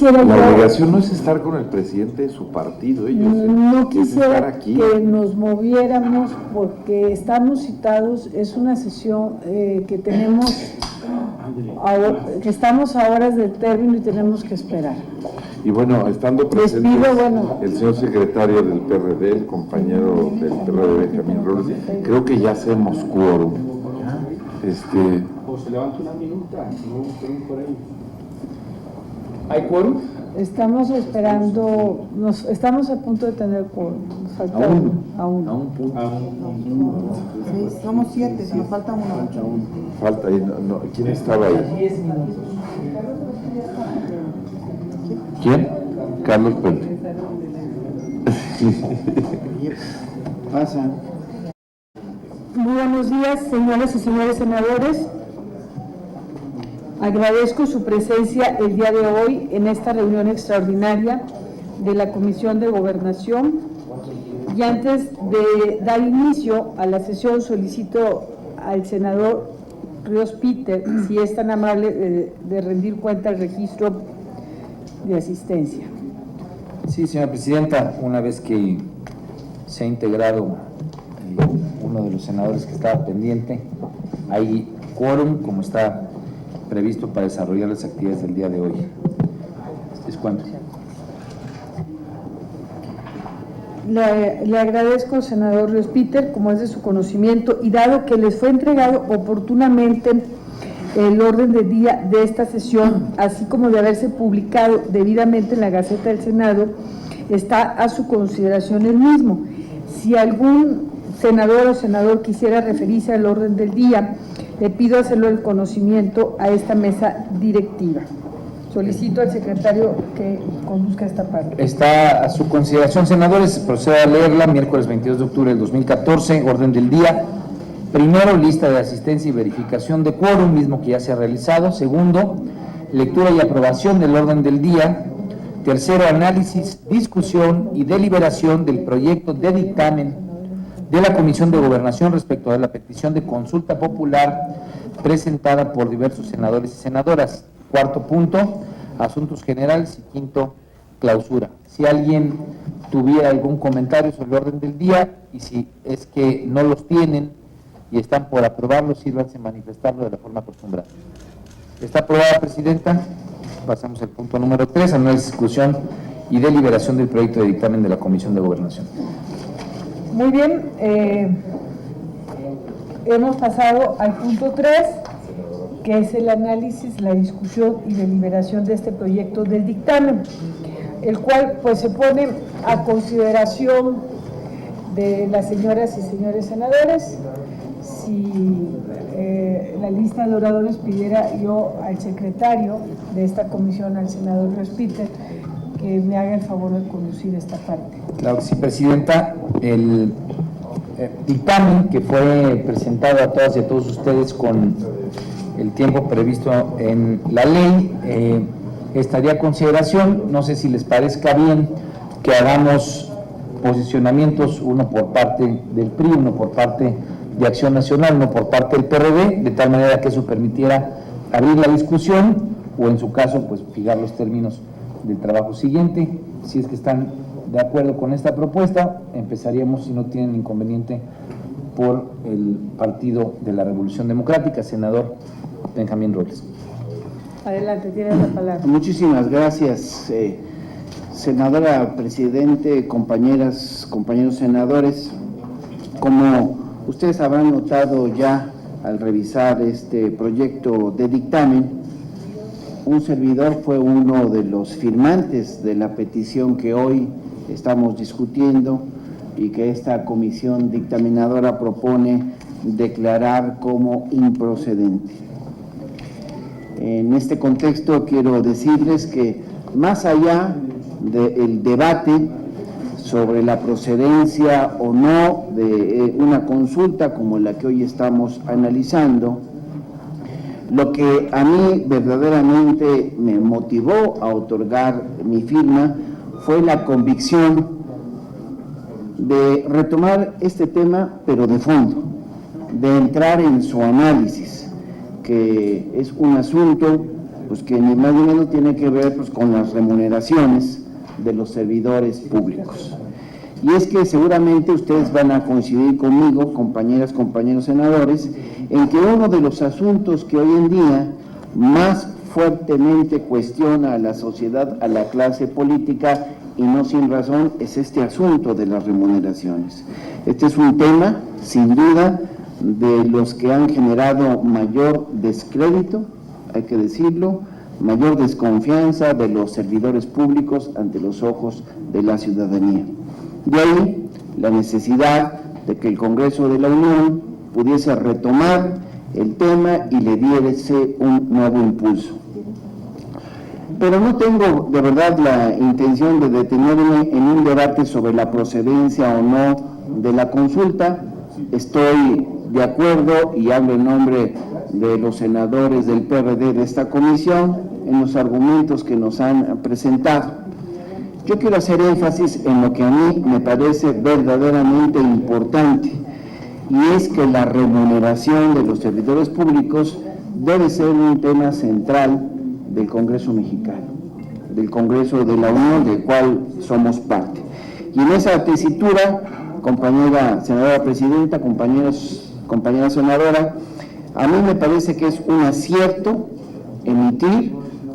quisiera La yo... obligación no es estar con el presidente de su partido, ellos. No quisiera aquí. que nos moviéramos porque estamos citados, es una sesión que tenemos, que estamos a horas del término y tenemos que esperar. Y bueno, estando presente el señor secretario del PRD, el compañero del PRD, Benjamín Robles, creo que ya hacemos quórum. O se levanta una minuta, no por ahí. ¿Hay quórum? Estamos esperando, estamos a punto de tener quórum. Falta uno. Sí, somos 7, nos falta uno. Falta ahí, ¿quién estaba ahí? ¿Quién? Carlos Puente. Pasa. Muy buenos días, señoras y señores senadores. Agradezco su presencia el día de hoy en esta reunión extraordinaria de la Comisión de Gobernación. Y antes de dar inicio a la sesión, solicito al senador Ríos Peter si es tan amable de rendir cuenta al registro de asistencia. Sí, señora presidenta, una vez que se ha integrado uno de los senadores que estaba pendiente, hay quórum como está previsto para desarrollar las actividades del día de hoy. ¿Es cuánto? Le agradezco, senador Ríos Peter, como es de su conocimiento, y dado que les fue entregado oportunamente el orden del día de esta sesión, así como de haberse publicado debidamente en la Gaceta del Senado, está a su consideración el mismo. Si algún senador o senador quisiera referirse al orden del día, le pido hacerlo el conocimiento a esta mesa directiva. Solicito al secretario que conduzca esta parte. Está a su consideración, senadores, procedo a leerla. Miércoles 22 de octubre del 2014, orden del día. Primero, lista de asistencia y verificación de quórum, mismo que ya se ha realizado. Segundo, lectura y aprobación del orden del día. Tercero, análisis, discusión y deliberación del proyecto de dictamen de la Comisión de Gobernación respecto a la petición de consulta popular presentada por diversos senadores y senadoras. Cuarto punto, asuntos generales. Y quinto, clausura. Si alguien tuviera algún comentario sobre el orden del día, y si es que no los tienen y están por aprobarlo, sírvanse manifestarlo de la forma acostumbrada. Está aprobada, presidenta. Pasamos al punto número 3, análisis, discusión y deliberación del proyecto de dictamen de la Comisión de Gobernación. Muy bien, hemos pasado al punto 3, que es el análisis, la discusión y deliberación de este proyecto del dictamen, el cual pues se pone a consideración de las señoras y señores senadores. Si la lista de oradores pidiera yo al secretario de esta comisión, al senador Ríos Peter, que me haga el favor de conducir esta parte. Claro que sí, presidenta. El dictamen que fue presentado a todas y a todos ustedes con el tiempo previsto en la ley estaría a consideración. No sé si les parezca bien que hagamos posicionamientos, uno por parte del PRI, uno por parte de Acción Nacional, uno por parte del PRD, de tal manera que eso permitiera abrir la discusión o en su caso pues fijar los términos del trabajo siguiente. Si es que están de acuerdo con esta propuesta, empezaríamos, si no tienen inconveniente, por el Partido de la Revolución Democrática. Senador Benjamín Robles. Adelante, tiene la palabra. Muchísimas gracias, senadora presidente, compañeras, compañeros senadores. Como ustedes habrán notado ya al revisar este proyecto de dictamen, un servidor fue uno de los firmantes de la petición que hoy estamos discutiendo y que esta comisión dictaminadora propone declarar como improcedente. En este contexto quiero decirles que más allá del debate sobre la procedencia o no de una consulta como la que hoy estamos analizando, lo que a mí verdaderamente me motivó a otorgar mi firma fue la convicción de retomar este tema, pero de fondo, de entrar en su análisis, que es un asunto pues que ni más ni menos tiene que ver pues con las remuneraciones de los servidores públicos. Y es que seguramente ustedes van a coincidir conmigo, compañeras, compañeros senadores, en que uno de los asuntos que hoy en día más fuertemente cuestiona a la sociedad, a la clase política, y no sin razón, es este asunto de las remuneraciones. Este es un tema, sin duda, de los que han generado mayor descrédito, hay que decirlo, mayor desconfianza de los servidores públicos ante los ojos de la ciudadanía. De ahí la necesidad de que el Congreso de la Unión pudiese retomar el tema y le diese un nuevo impulso. Pero no tengo de verdad la intención de detenerme en un debate sobre la procedencia o no de la consulta. Estoy de acuerdo, y hablo en nombre de los senadores del PRD de esta comisión, en los argumentos que nos han presentado. Yo quiero hacer énfasis en lo que a mí me parece verdaderamente importante, y es que la remuneración de los servidores públicos debe ser un tema central del Congreso mexicano, del Congreso de la Unión, del cual somos parte. Y en esa tesitura, compañera senadora presidenta, compañera senadora, a mí me parece que es un acierto emitir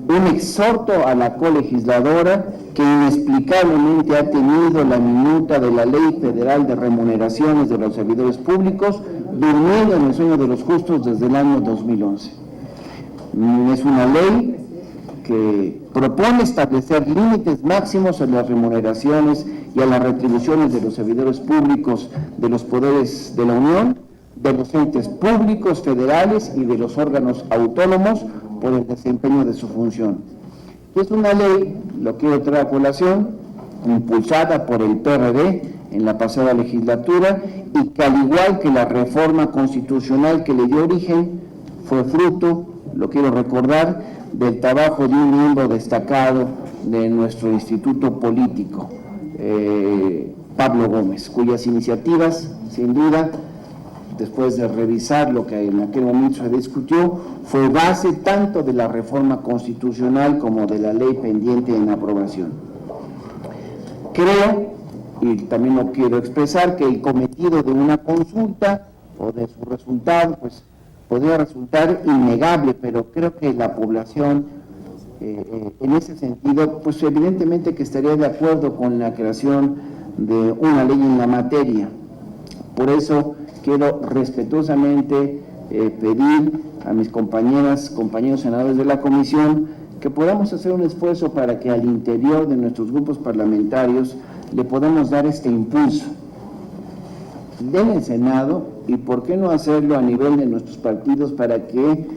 un exhorto a la colegisladora que inexplicablemente ha tenido la minuta de la Ley Federal de Remuneraciones de los Servidores Públicos durmiendo en el sueño de los justos desde el año 2011. Es una ley que propone establecer límites máximos a las remuneraciones y a las retribuciones de los servidores públicos de los poderes de la Unión, de los entes públicos federales y de los órganos autónomos por el desempeño de su función. Es una ley, lo quiero traer a colación, impulsada por el PRD en la pasada legislatura, y que al igual que la reforma constitucional que le dio origen, fue fruto, lo quiero recordar, del trabajo de un miembro destacado de nuestro instituto político, Pablo Gómez, cuyas iniciativas, sin duda, después de revisar lo que en aquel momento se discutió, fue base tanto de la reforma constitucional como de la ley pendiente en aprobación. Creo, y también lo quiero expresar, que el cometido de una consulta o de su resultado, pues podría resultar innegable, pero creo que la población en ese sentido, pues evidentemente que estaría de acuerdo con la creación de una ley en la materia. Por eso quiero respetuosamente pedir a mis compañeros senadores de la comisión que podamos hacer un esfuerzo para que al interior de nuestros grupos parlamentarios le podamos dar este impulso en el Senado, y por qué no hacerlo a nivel de nuestros partidos, para que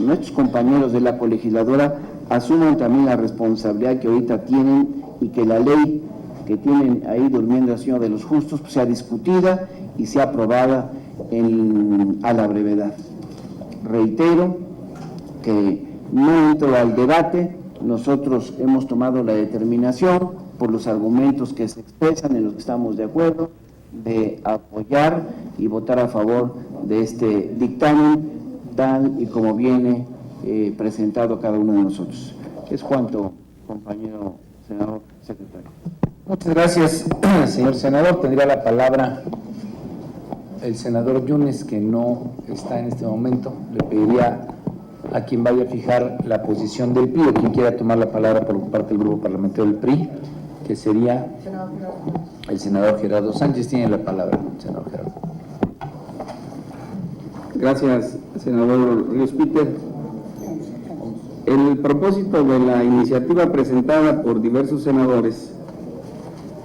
nuestros compañeros de la colegisladora asuman también la responsabilidad que ahorita tienen, y que la ley que tienen ahí durmiendo el sueño de los justos pues sea discutida y sea aprobada a la brevedad. Reitero que no entro al debate, nosotros hemos tomado la determinación, por los argumentos que se expresan, en los que estamos de acuerdo, de apoyar y votar a favor de este dictamen, tal y como viene presentado a cada uno de nosotros. Es cuanto, compañero senador secretario. Muchas gracias, señor senador. Tendría la palabra el senador Yunes, que no está en este momento. Le pediría a quien vaya a fijar la posición del PRI, o quien quiera tomar la palabra por parte del grupo parlamentario del PRI, que sería el senador Gerardo Sánchez. Tiene la palabra, senador Gerardo. Gracias, senador Luis Peter. El propósito de la iniciativa presentada por diversos senadores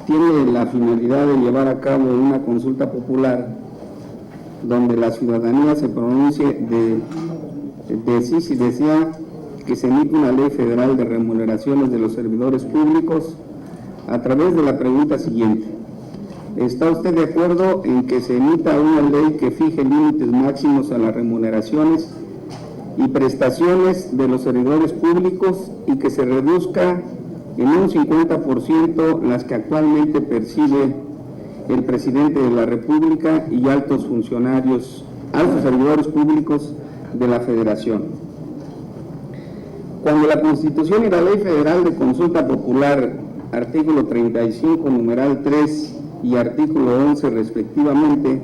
tiene la finalidad de llevar a cabo una consulta popular donde la ciudadanía se pronuncie de si desea que se emita una ley federal de remuneraciones de los servidores públicos a través de la pregunta siguiente: ¿está usted de acuerdo en que se emita una ley que fije límites máximos a las remuneraciones y prestaciones de los servidores públicos y que se reduzca en un 50% las que actualmente percibe el presidente de la República y altos servidores públicos de la Federación? Cuando la Constitución y la Ley Federal de Consulta Popular, artículo 35, numeral 3 y artículo 11 respectivamente,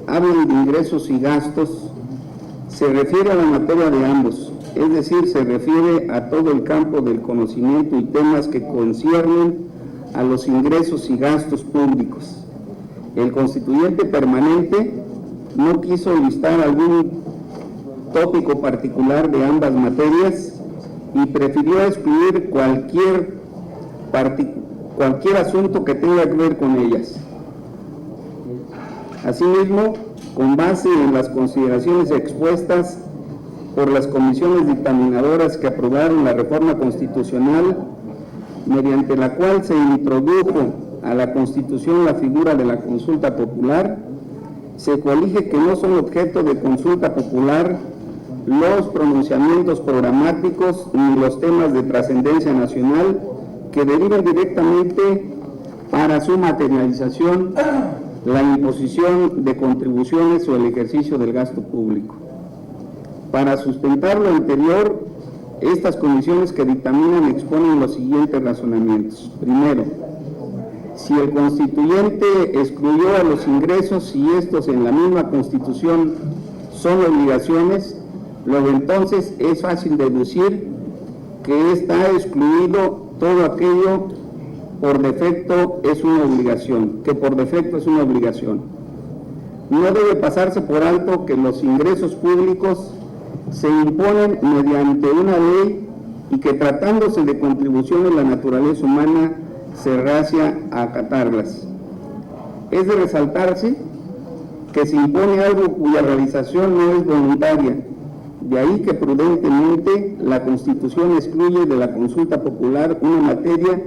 hablan de ingresos y gastos, se refiere a la materia de ambos, es decir, se refiere a todo el campo del conocimiento y temas que conciernen a los ingresos y gastos públicos. El constituyente permanente no quiso listar algún tópico particular de ambas materias y prefirió excluir cualquier asunto que tenga que ver con ellas. Asimismo, con base en las consideraciones expuestas por las comisiones dictaminadoras que aprobaron la reforma constitucional, mediante la cual se introdujo a la Constitución la figura de la consulta popular, se colige que no son objeto de consulta popular los pronunciamientos programáticos ni los temas de trascendencia nacional que derivan directamente para su materialización la imposición de contribuciones o el ejercicio del gasto público. Para sustentar lo anterior, estas comisiones que dictaminan exponen los siguientes razonamientos. Primero, si el constituyente excluyó a los ingresos y estos en la misma Constitución son obligaciones, luego entonces es fácil deducir que está excluido todo aquello por defecto es una obligación, que por defecto es una obligación. No debe pasarse por alto que los ingresos públicos se imponen mediante una ley y que tratándose de contribuciones la naturaleza humana se reacia a acatarlas. Es de resaltarse que se impone algo cuya realización no es voluntaria, de ahí que prudentemente la Constitución excluye de la consulta popular una materia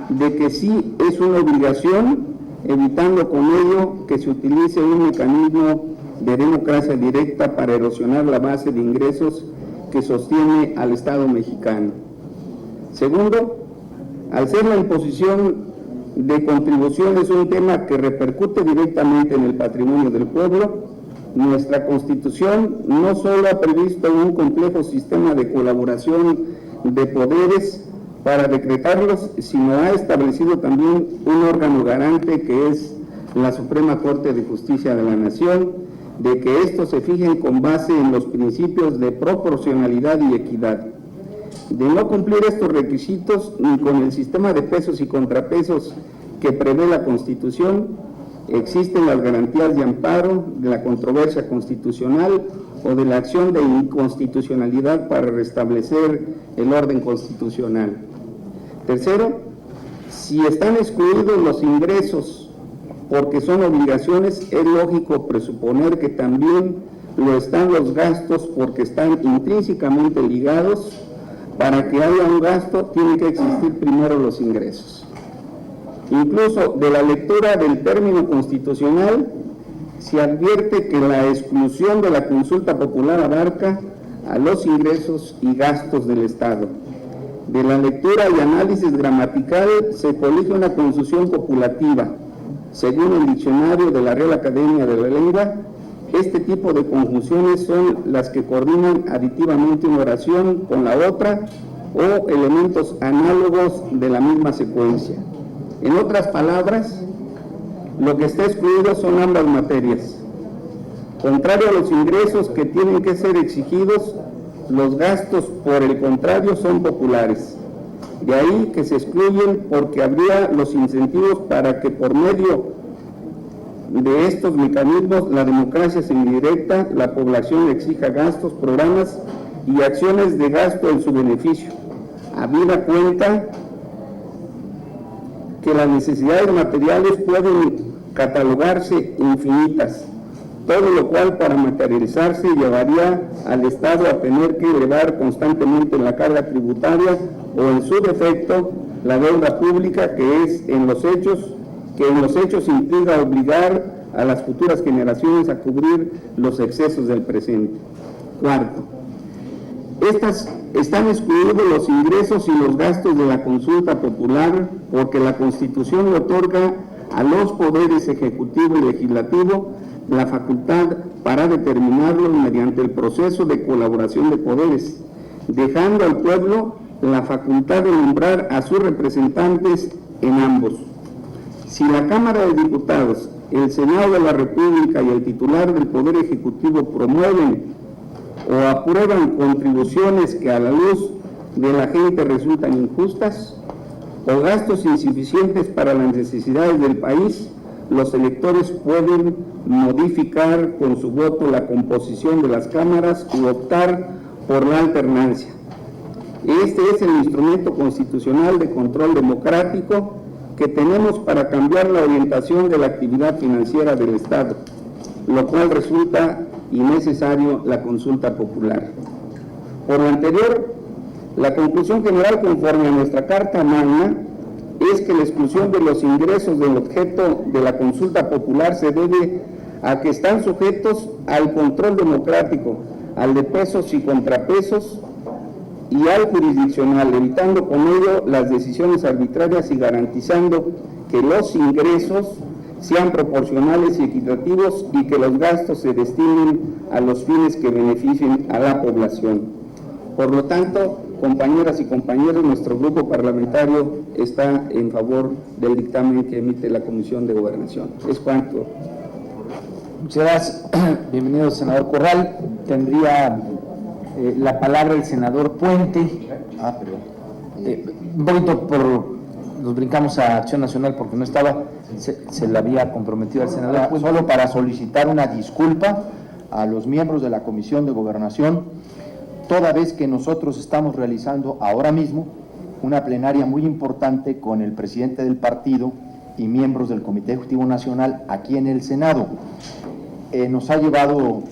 de que sí es una obligación, evitando con ello que se utilice un mecanismo de democracia directa para erosionar la base de ingresos que sostiene al Estado mexicano. Segundo, al ser la imposición de contribuciones un tema que repercute directamente en el patrimonio del pueblo, nuestra Constitución no solo ha previsto un complejo sistema de colaboración de poderes para decretarlos, sino ha establecido también un órgano garante que es la Suprema Corte de Justicia de la Nación, de que estos se fijen con base en los principios de proporcionalidad y equidad. De no cumplir estos requisitos, ni con el sistema de pesos y contrapesos que prevé la Constitución, existen las garantías de amparo de la controversia constitucional o de la acción de inconstitucionalidad para restablecer el orden constitucional. Tercero, si están excluidos los ingresos porque son obligaciones, es lógico presuponer que también lo están los gastos porque están intrínsecamente ligados. Para que haya un gasto tienen que existir primero los ingresos. Incluso de la lectura del término constitucional se advierte que la exclusión de la consulta popular abarca a los ingresos y gastos del Estado. De la lectura y análisis gramatical se colige una conjunción copulativa. Según el diccionario de la Real Academia de la Lengua, este tipo de conjunciones son las que coordinan aditivamente una oración con la otra o elementos análogos de la misma secuencia. En otras palabras, lo que está excluido son ambas materias. Contrario a los ingresos que tienen que ser exigidos, los gastos, por el contrario, son populares. De ahí que se excluyen porque habría los incentivos para que por medio de estos mecanismos la democracia semidirecta, la población exija gastos, programas y acciones de gasto en su beneficio, habida cuenta que las necesidades materiales pueden catalogarse infinitas, todo lo cual para materializarse llevaría al Estado a tener que elevar constantemente la carga tributaria o en su defecto la deuda pública que en los hechos implica obligar a las futuras generaciones a cubrir los excesos del presente. Cuarto, están excluidos los ingresos y los gastos de la consulta popular porque la Constitución le otorga a los poderes ejecutivo y legislativo la facultad para determinarlos mediante el proceso de colaboración de poderes, dejando al pueblo la facultad de nombrar a sus representantes en ambos. Si la Cámara de Diputados, el Senado de la República y el titular del Poder Ejecutivo promueven o aprueban contribuciones que a la luz de la gente resultan injustas o gastos insuficientes para las necesidades del país, los electores pueden modificar con su voto la composición de las cámaras u optar por la alternancia. Este es el instrumento constitucional de control democrático que tenemos para cambiar la orientación de la actividad financiera del Estado, lo cual resulta innecesario la consulta popular. Por lo anterior, la conclusión general conforme a nuestra Carta Magna es que la exclusión de los ingresos del objeto de la consulta popular se debe a que están sujetos al control democrático, al de pesos y contrapesos y al jurisdiccional, evitando con ello las decisiones arbitrarias y garantizando que los ingresos sean proporcionales y equitativos y que los gastos se destinen a los fines que beneficien a la población. Por lo tanto, compañeras y compañeros, nuestro grupo parlamentario está en favor del dictamen que emite la Comisión de Gobernación. Es cuanto. Muchas gracias. Bienvenido, senador Corral. Tendría la palabra el senador Puente. Un poquito nos brincamos a Acción Nacional porque no estaba, se le había comprometido al senador. Pues solo para solicitar una disculpa a los miembros de la Comisión de Gobernación, toda vez que nosotros estamos realizando ahora mismo una plenaria muy importante con el presidente del partido y miembros del Comité Ejecutivo Nacional aquí en el Senado. Nos ha llevado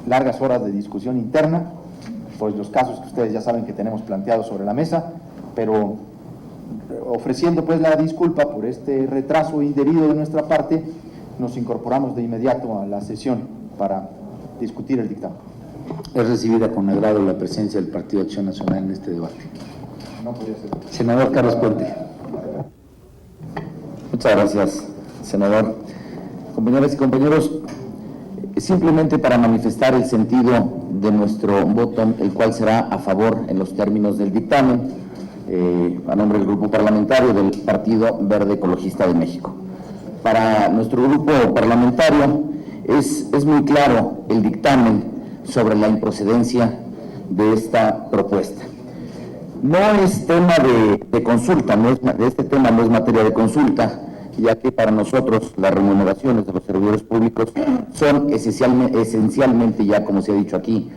largas horas de discusión interna, pues los casos que ustedes ya saben que tenemos planteados sobre la mesa, pero ofreciendo pues la disculpa por este retraso indebido de nuestra parte, nos incorporamos de inmediato a la sesión para discutir el dictamen. Es recibida con agrado la presencia del Partido Acción Nacional en este debate. No podía ser. Senador Carlos Puente. Muchas gracias, senador. Compañeras y compañeros, simplemente para manifestar el sentido de nuestro voto, el cual será a favor en los términos del dictamen, a nombre del Grupo Parlamentario del Partido Verde Ecologista de México. Para nuestro grupo parlamentario es muy claro el dictamen sobre la improcedencia de esta propuesta. No es tema de consulta, este tema no es materia de consulta, ya que para nosotros las remuneraciones de los servidores públicos son esencialmente, ya como se ha dicho aquí,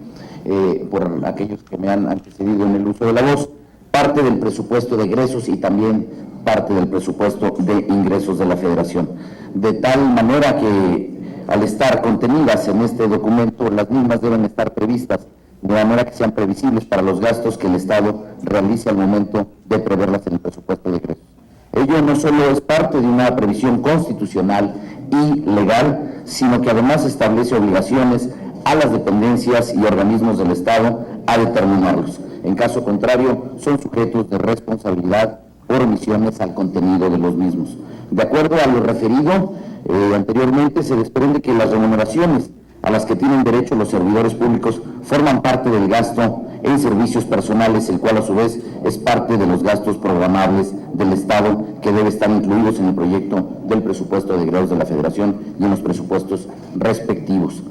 por aquellos que me han antecedido en el uso de la voz, parte del presupuesto de egresos y también parte del presupuesto de ingresos de la Federación. De tal manera que al estar contenidas en este documento, las mismas deben estar previstas de manera que sean previsibles para los gastos que el Estado realice al momento de preverlas en el presupuesto de egresos. Ello no solo es parte de una previsión constitucional y legal, sino que además establece obligaciones a las dependencias y organismos del Estado a determinarlos. En caso contrario, son sujetos de responsabilidad por omisiones al contenido de los mismos. De acuerdo a lo referido anteriormente, se desprende que las remuneraciones a las que tienen derecho los servidores públicos forman parte del gasto en servicios personales, el cual a su vez es parte de los gastos programables del Estado que debe estar incluidos en el proyecto del presupuesto de egresos de la Federación y en los presupuestos respectivos.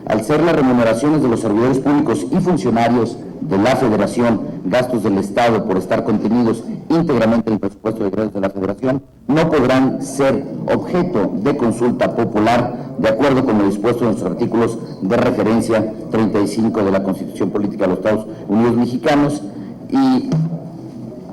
Al ser las remuneraciones de los servidores públicos y funcionarios de la Federación gastos del Estado por estar contenidos íntegramente en el presupuesto de egresos de la Federación, no podrán ser objeto de consulta popular de acuerdo con lo dispuesto en los artículos de referencia 35 de la Constitución Política de los Estados Unidos Mexicanos y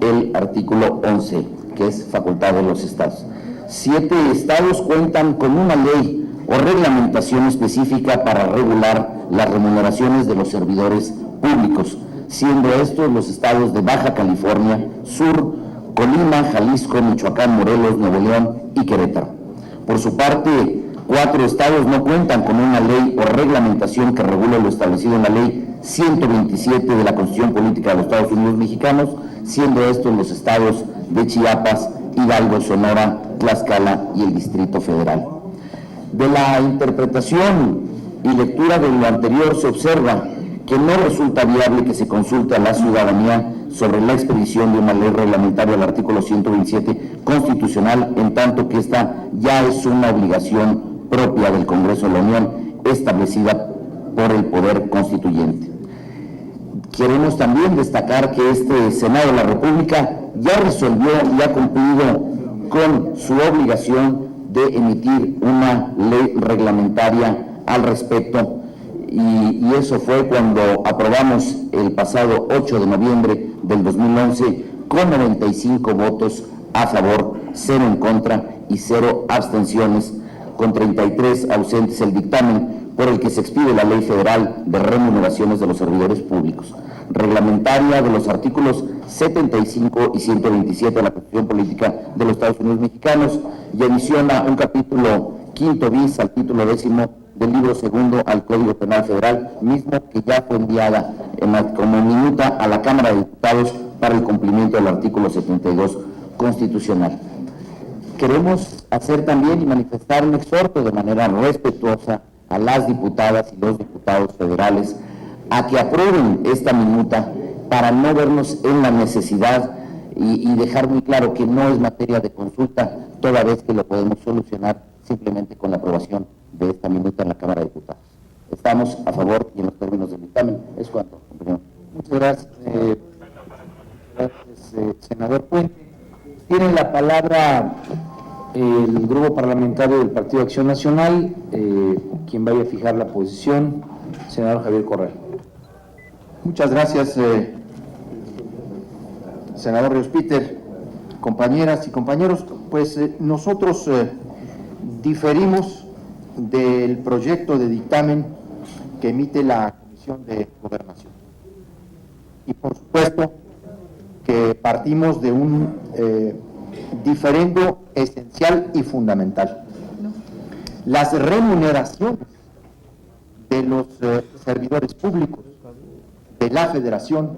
el artículo 11, que es facultad de los estados. 7 estados cuentan con una ley o reglamentación específica para regular las remuneraciones de los servidores públicos, siendo estos los estados de Baja California Sur, Colima, Jalisco, Michoacán, Morelos, Nuevo León y Querétaro. Por su parte, 4 estados no cuentan con una ley o reglamentación que regule lo establecido en la Ley 127 de la Constitución Política de los Estados Unidos Mexicanos, siendo estos los estados de Chiapas, Hidalgo, Sonora, Tlaxcala y el Distrito Federal. De la interpretación y lectura de lo anterior se observa que no resulta viable que se consulte a la ciudadanía sobre la expedición de una ley reglamentaria al artículo 127 constitucional, en tanto que esta ya es una obligación propia del Congreso de la Unión, establecida por el Poder Constituyente. Queremos también destacar que este Senado de la República ya resolvió y ha cumplido con su obligación de emitir una ley reglamentaria al respecto, y eso fue cuando aprobamos el pasado 8 de noviembre del 2011 con 95 votos a favor, 0 en contra y 0 abstenciones, con 33 ausentes el dictamen por el que se expide la Ley Federal de Remuneraciones de los Servidores Públicos, reglamentaria de los artículos 75 y 127 de la Constitución Política de los Estados Unidos Mexicanos, y adiciona un capítulo quinto bis al título 10º del libro segundo al Código Penal Federal, mismo que ya fue enviada como minuta a la Cámara de Diputados para el cumplimiento del artículo 72 constitucional. Queremos hacer también y manifestar un exhorto de manera respetuosa a las diputadas y los diputados federales a que aprueben esta minuta para no vernos en la necesidad y dejar muy claro que no es materia de consulta, toda vez que lo podemos solucionar simplemente con la aprobación de esta minuta en la Cámara de Diputados. Estamos a favor y en los términos del dictamen. Es cuanto, compañero. Muchas gracias, senador Puente. Tiene la palabra El Grupo Parlamentario del Partido Acción Nacional, quien vaya a fijar la posición, senador Javier Correa. Muchas gracias, senador Ríos Peter. Compañeras y compañeros, pues nosotros diferimos del proyecto de dictamen que emite la Comisión de Gobernación. Y por supuesto que partimos de un diferendo esencial y fundamental. Las remuneraciones de los servidores públicos de la Federación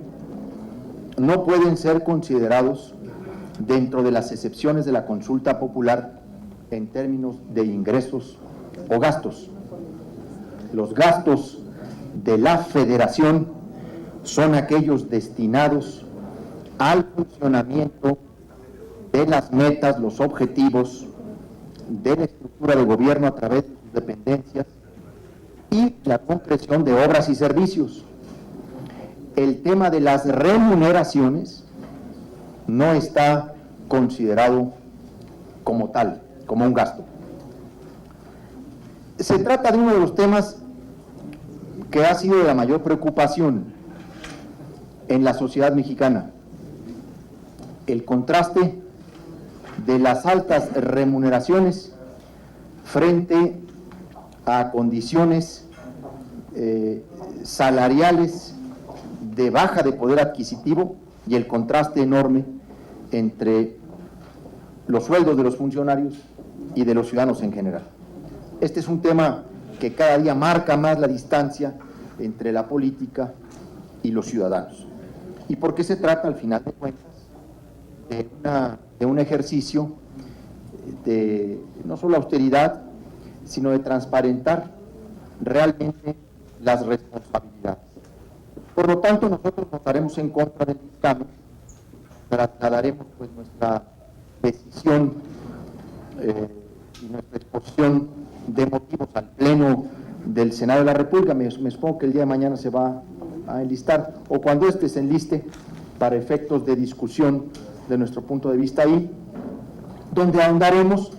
no pueden ser considerados dentro de las excepciones de la consulta popular en términos de ingresos o gastos. Los gastos de la Federación son aquellos destinados al funcionamiento de las metas, los objetivos de la estructura de gobierno a través de sus dependencias y la concreción de obras y servicios. El tema de las remuneraciones no está considerado como tal, como un gasto. Se trata de uno de los temas que ha sido de la mayor preocupación en la sociedad mexicana: el contraste de las altas remuneraciones frente a condiciones salariales de baja de poder adquisitivo, y el contraste enorme entre los sueldos de los funcionarios y de los ciudadanos en general. Este es un tema que cada día marca más la distancia entre la política y los ciudadanos. ¿Y por qué se trata, al final de cuentas, de un ejercicio de no solo austeridad, sino de transparentar realmente las responsabilidades? Por lo tanto, nosotros votaremos en contra del dictamen, trasladaremos pues nuestra decisión y nuestra exposición de motivos al Pleno del Senado de la República. Me supongo que el día de mañana se va a enlistar, o cuando éste se enliste, para efectos de discusión de nuestro punto de vista ahí, donde ahondaremos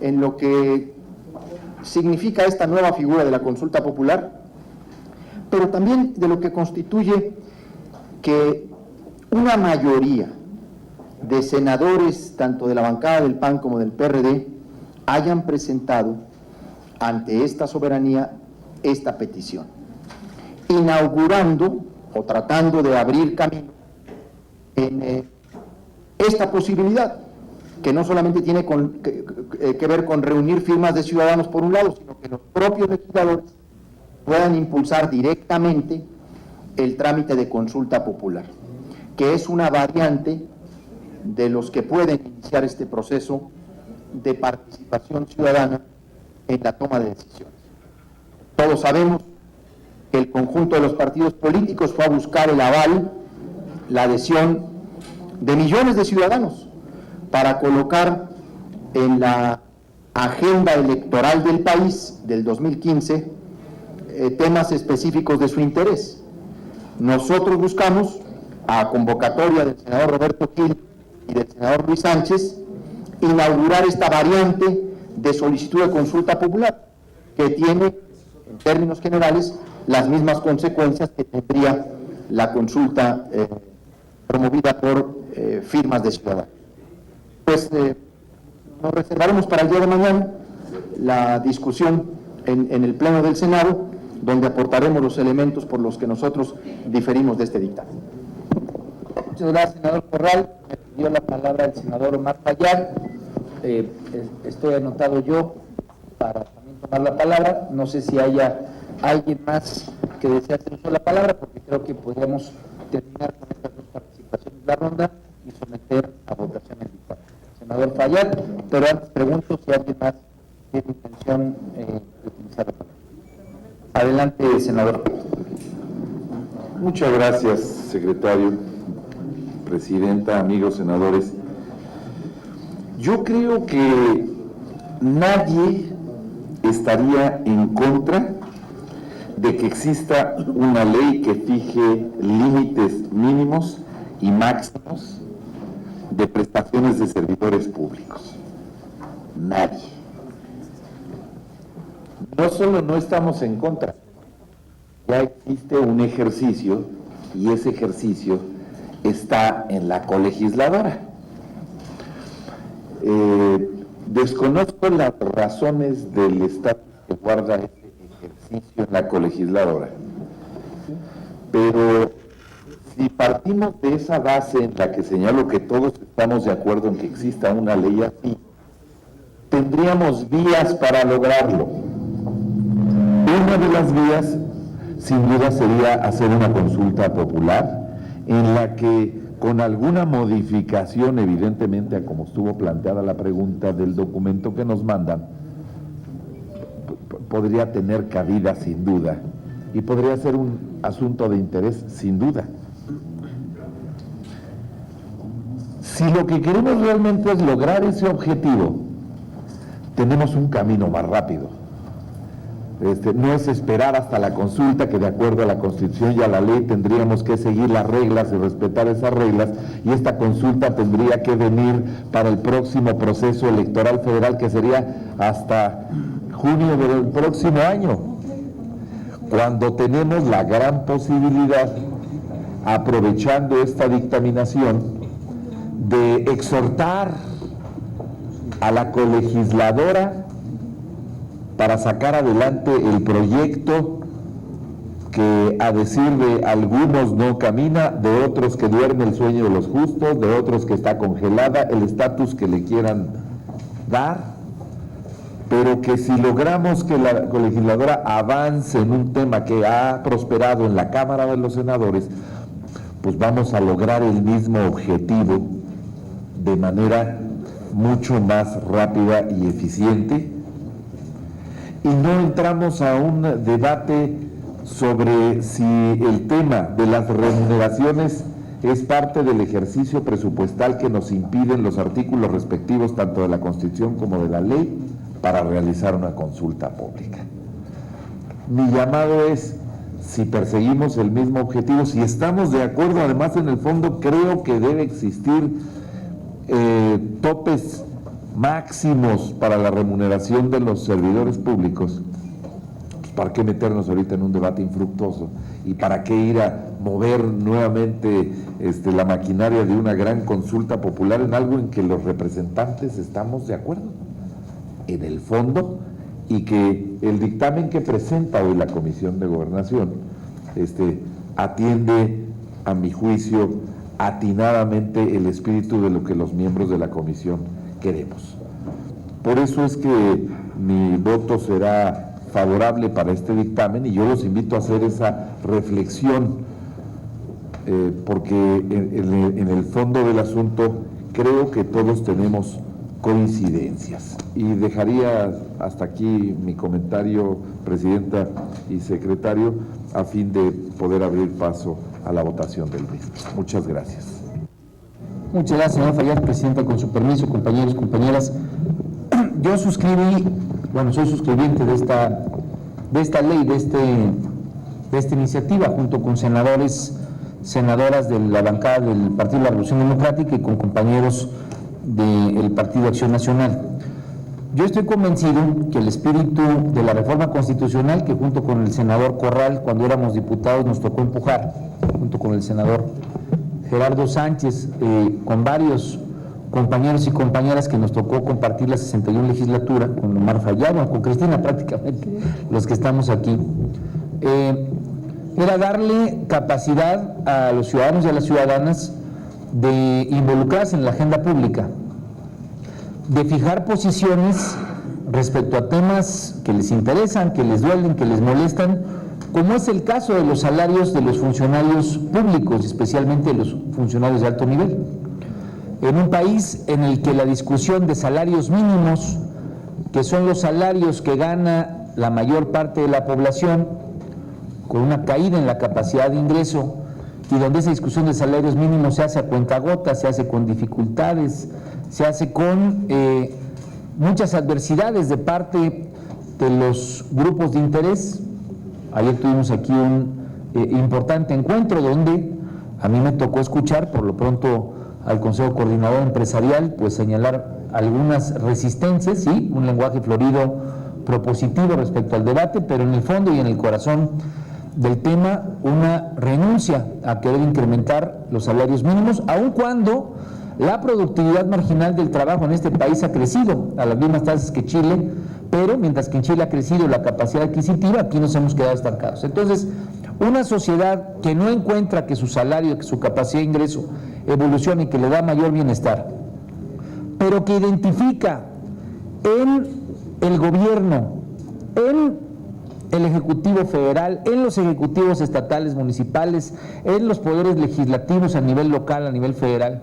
en lo que significa esta nueva figura de la consulta popular, pero también de lo que constituye que una mayoría de senadores, tanto de la bancada del PAN como del PRD, hayan presentado ante esta soberanía esta petición, inaugurando o tratando de abrir camino en esta posibilidad, que no solamente tiene que ver con reunir firmas de ciudadanos por un lado, sino que los propios legisladores puedan impulsar directamente el trámite de consulta popular, que es una variante de los que pueden iniciar este proceso de participación ciudadana en la toma de decisiones. Todos sabemos el conjunto de los partidos políticos fue a buscar el aval, la adhesión de millones de ciudadanos para colocar en la agenda electoral del país del 2015 temas específicos de su interés. Nosotros buscamos, a convocatoria del senador Roberto Gil y del senador Luis Sánchez, inaugurar esta variante de solicitud de consulta popular, que tiene, en términos generales, las mismas consecuencias que tendría la consulta promovida por firmas de ciudadanos. Pues nos reservaremos para el día de mañana la discusión en el Pleno del Senado, donde aportaremos los elementos por los que nosotros diferimos de este dictamen. Muchas gracias, senador Corral. Me pidió la palabra el senador Omar Fayad. Estoy anotado yo para también tomar la palabra. No sé si haya alguien más que desee hacer uso de la palabra, porque creo que podríamos terminar con estas dos participaciones de la ronda y someter a votación el dictamen. Senador Fayad, pero antes pregunto si alguien más tiene intención de utilizar la palabra. Adelante, senador. Muchas gracias, secretario, presidenta, amigos senadores. Yo creo que nadie estaría en contra de que exista una ley que fije límites mínimos y máximos de prestaciones de servidores públicos. Nadie. No solo no estamos en contra, ya existe un ejercicio y ese ejercicio está en la colegisladora. Desconozco las razones del estatus que guarda ese ejercicio en la colegisladora, pero si partimos de esa base en la que señalo que todos estamos de acuerdo en que exista una ley así, tendríamos vías para lograrlo. Una de las vías, sin duda, sería hacer una consulta popular en la que, con alguna modificación, evidentemente, a como estuvo planteada la pregunta del documento que nos mandan, podría tener cabida sin duda y podría ser un asunto de interés sin duda. Si lo que queremos realmente es lograr ese objetivo, tenemos un camino más rápido. No es esperar hasta la consulta, que de acuerdo a la Constitución y a la ley tendríamos que seguir las reglas y respetar esas reglas, y esta consulta tendría que venir para el próximo proceso electoral federal, que sería hasta junio del próximo año, cuando tenemos la gran posibilidad, aprovechando esta dictaminación, de exhortar a la colegisladora para sacar adelante el proyecto que, a decir de algunos, no camina, de otros que duerme el sueño de los justos, de otros que está congelada, el estatus que le quieran dar, pero que si logramos que la colegisladora avance en un tema que ha prosperado en la Cámara de los Senadores, pues vamos a lograr el mismo objetivo de manera mucho más rápida y eficiente. Y no entramos a un debate sobre si el tema de las remuneraciones es parte del ejercicio presupuestal que nos impiden los artículos respectivos tanto de la Constitución como de la ley para realizar una consulta pública. Mi llamado es, si perseguimos el mismo objetivo, si estamos de acuerdo, además en el fondo creo que debe existir topes máximos para la remuneración de los servidores públicos, pues ¿para qué meternos ahorita en un debate infructuoso? ¿Y para qué ir a mover nuevamente la maquinaria de una gran consulta popular en algo en que los representantes estamos de acuerdo en el fondo, y que el dictamen que presenta hoy la Comisión de Gobernación atiende, a mi juicio, atinadamente el espíritu de lo que los miembros de la Comisión queremos? Por eso es que mi voto será favorable para este dictamen, y yo los invito a hacer esa reflexión, porque en el fondo del asunto creo que todos tenemos coincidencias. Y dejaría hasta aquí mi comentario, presidenta y secretario, a fin de poder abrir paso a la votación del mismo. Muchas gracias. Muchas gracias, señor Fallar, presidenta, con su permiso, compañeros, compañeras. Yo soy suscribiente de esta ley, de esta iniciativa, junto con senadoras de la bancada del Partido de la Revolución Democrática y con compañeros del Partido Acción Nacional. Yo estoy convencido que el espíritu de la reforma constitucional, que junto con el senador Corral, cuando éramos diputados, nos tocó empujar, junto con el senador Gerardo Sánchez, con varios compañeros y compañeras que nos tocó compartir la 61 legislatura, con Omar Fallado, con Cristina prácticamente, los que estamos aquí, era darle capacidad a los ciudadanos y a las ciudadanas de involucrarse en la agenda pública, de fijar posiciones respecto a temas que les interesan, que les duelen, que les molestan, como es el caso de los salarios de los funcionarios públicos, especialmente los funcionarios de alto nivel. En un país en el que la discusión de salarios mínimos, que son los salarios que gana la mayor parte de la población, con una caída en la capacidad de ingreso, y donde esa discusión de salarios mínimos se hace a cuentagotas, se hace con dificultades, se hace con muchas adversidades de parte de los grupos de interés. Ayer tuvimos aquí un importante encuentro donde a mí me tocó escuchar, por lo pronto, al Consejo Coordinador Empresarial, pues señalar algunas resistencias, sí, un lenguaje florido propositivo respecto al debate, pero en el fondo y en el corazón del tema, una renuncia a querer incrementar los salarios mínimos, aun cuando la productividad marginal del trabajo en este país ha crecido a las mismas tasas que Chile, pero mientras que en Chile ha crecido la capacidad adquisitiva, aquí nos hemos quedado estancados. Entonces, una sociedad que no encuentra que su salario, que su capacidad de ingreso evolucione y que le da mayor bienestar, pero que identifica en el gobierno, en el Ejecutivo Federal, en los ejecutivos estatales, municipales, en los poderes legislativos a nivel local, a nivel federal,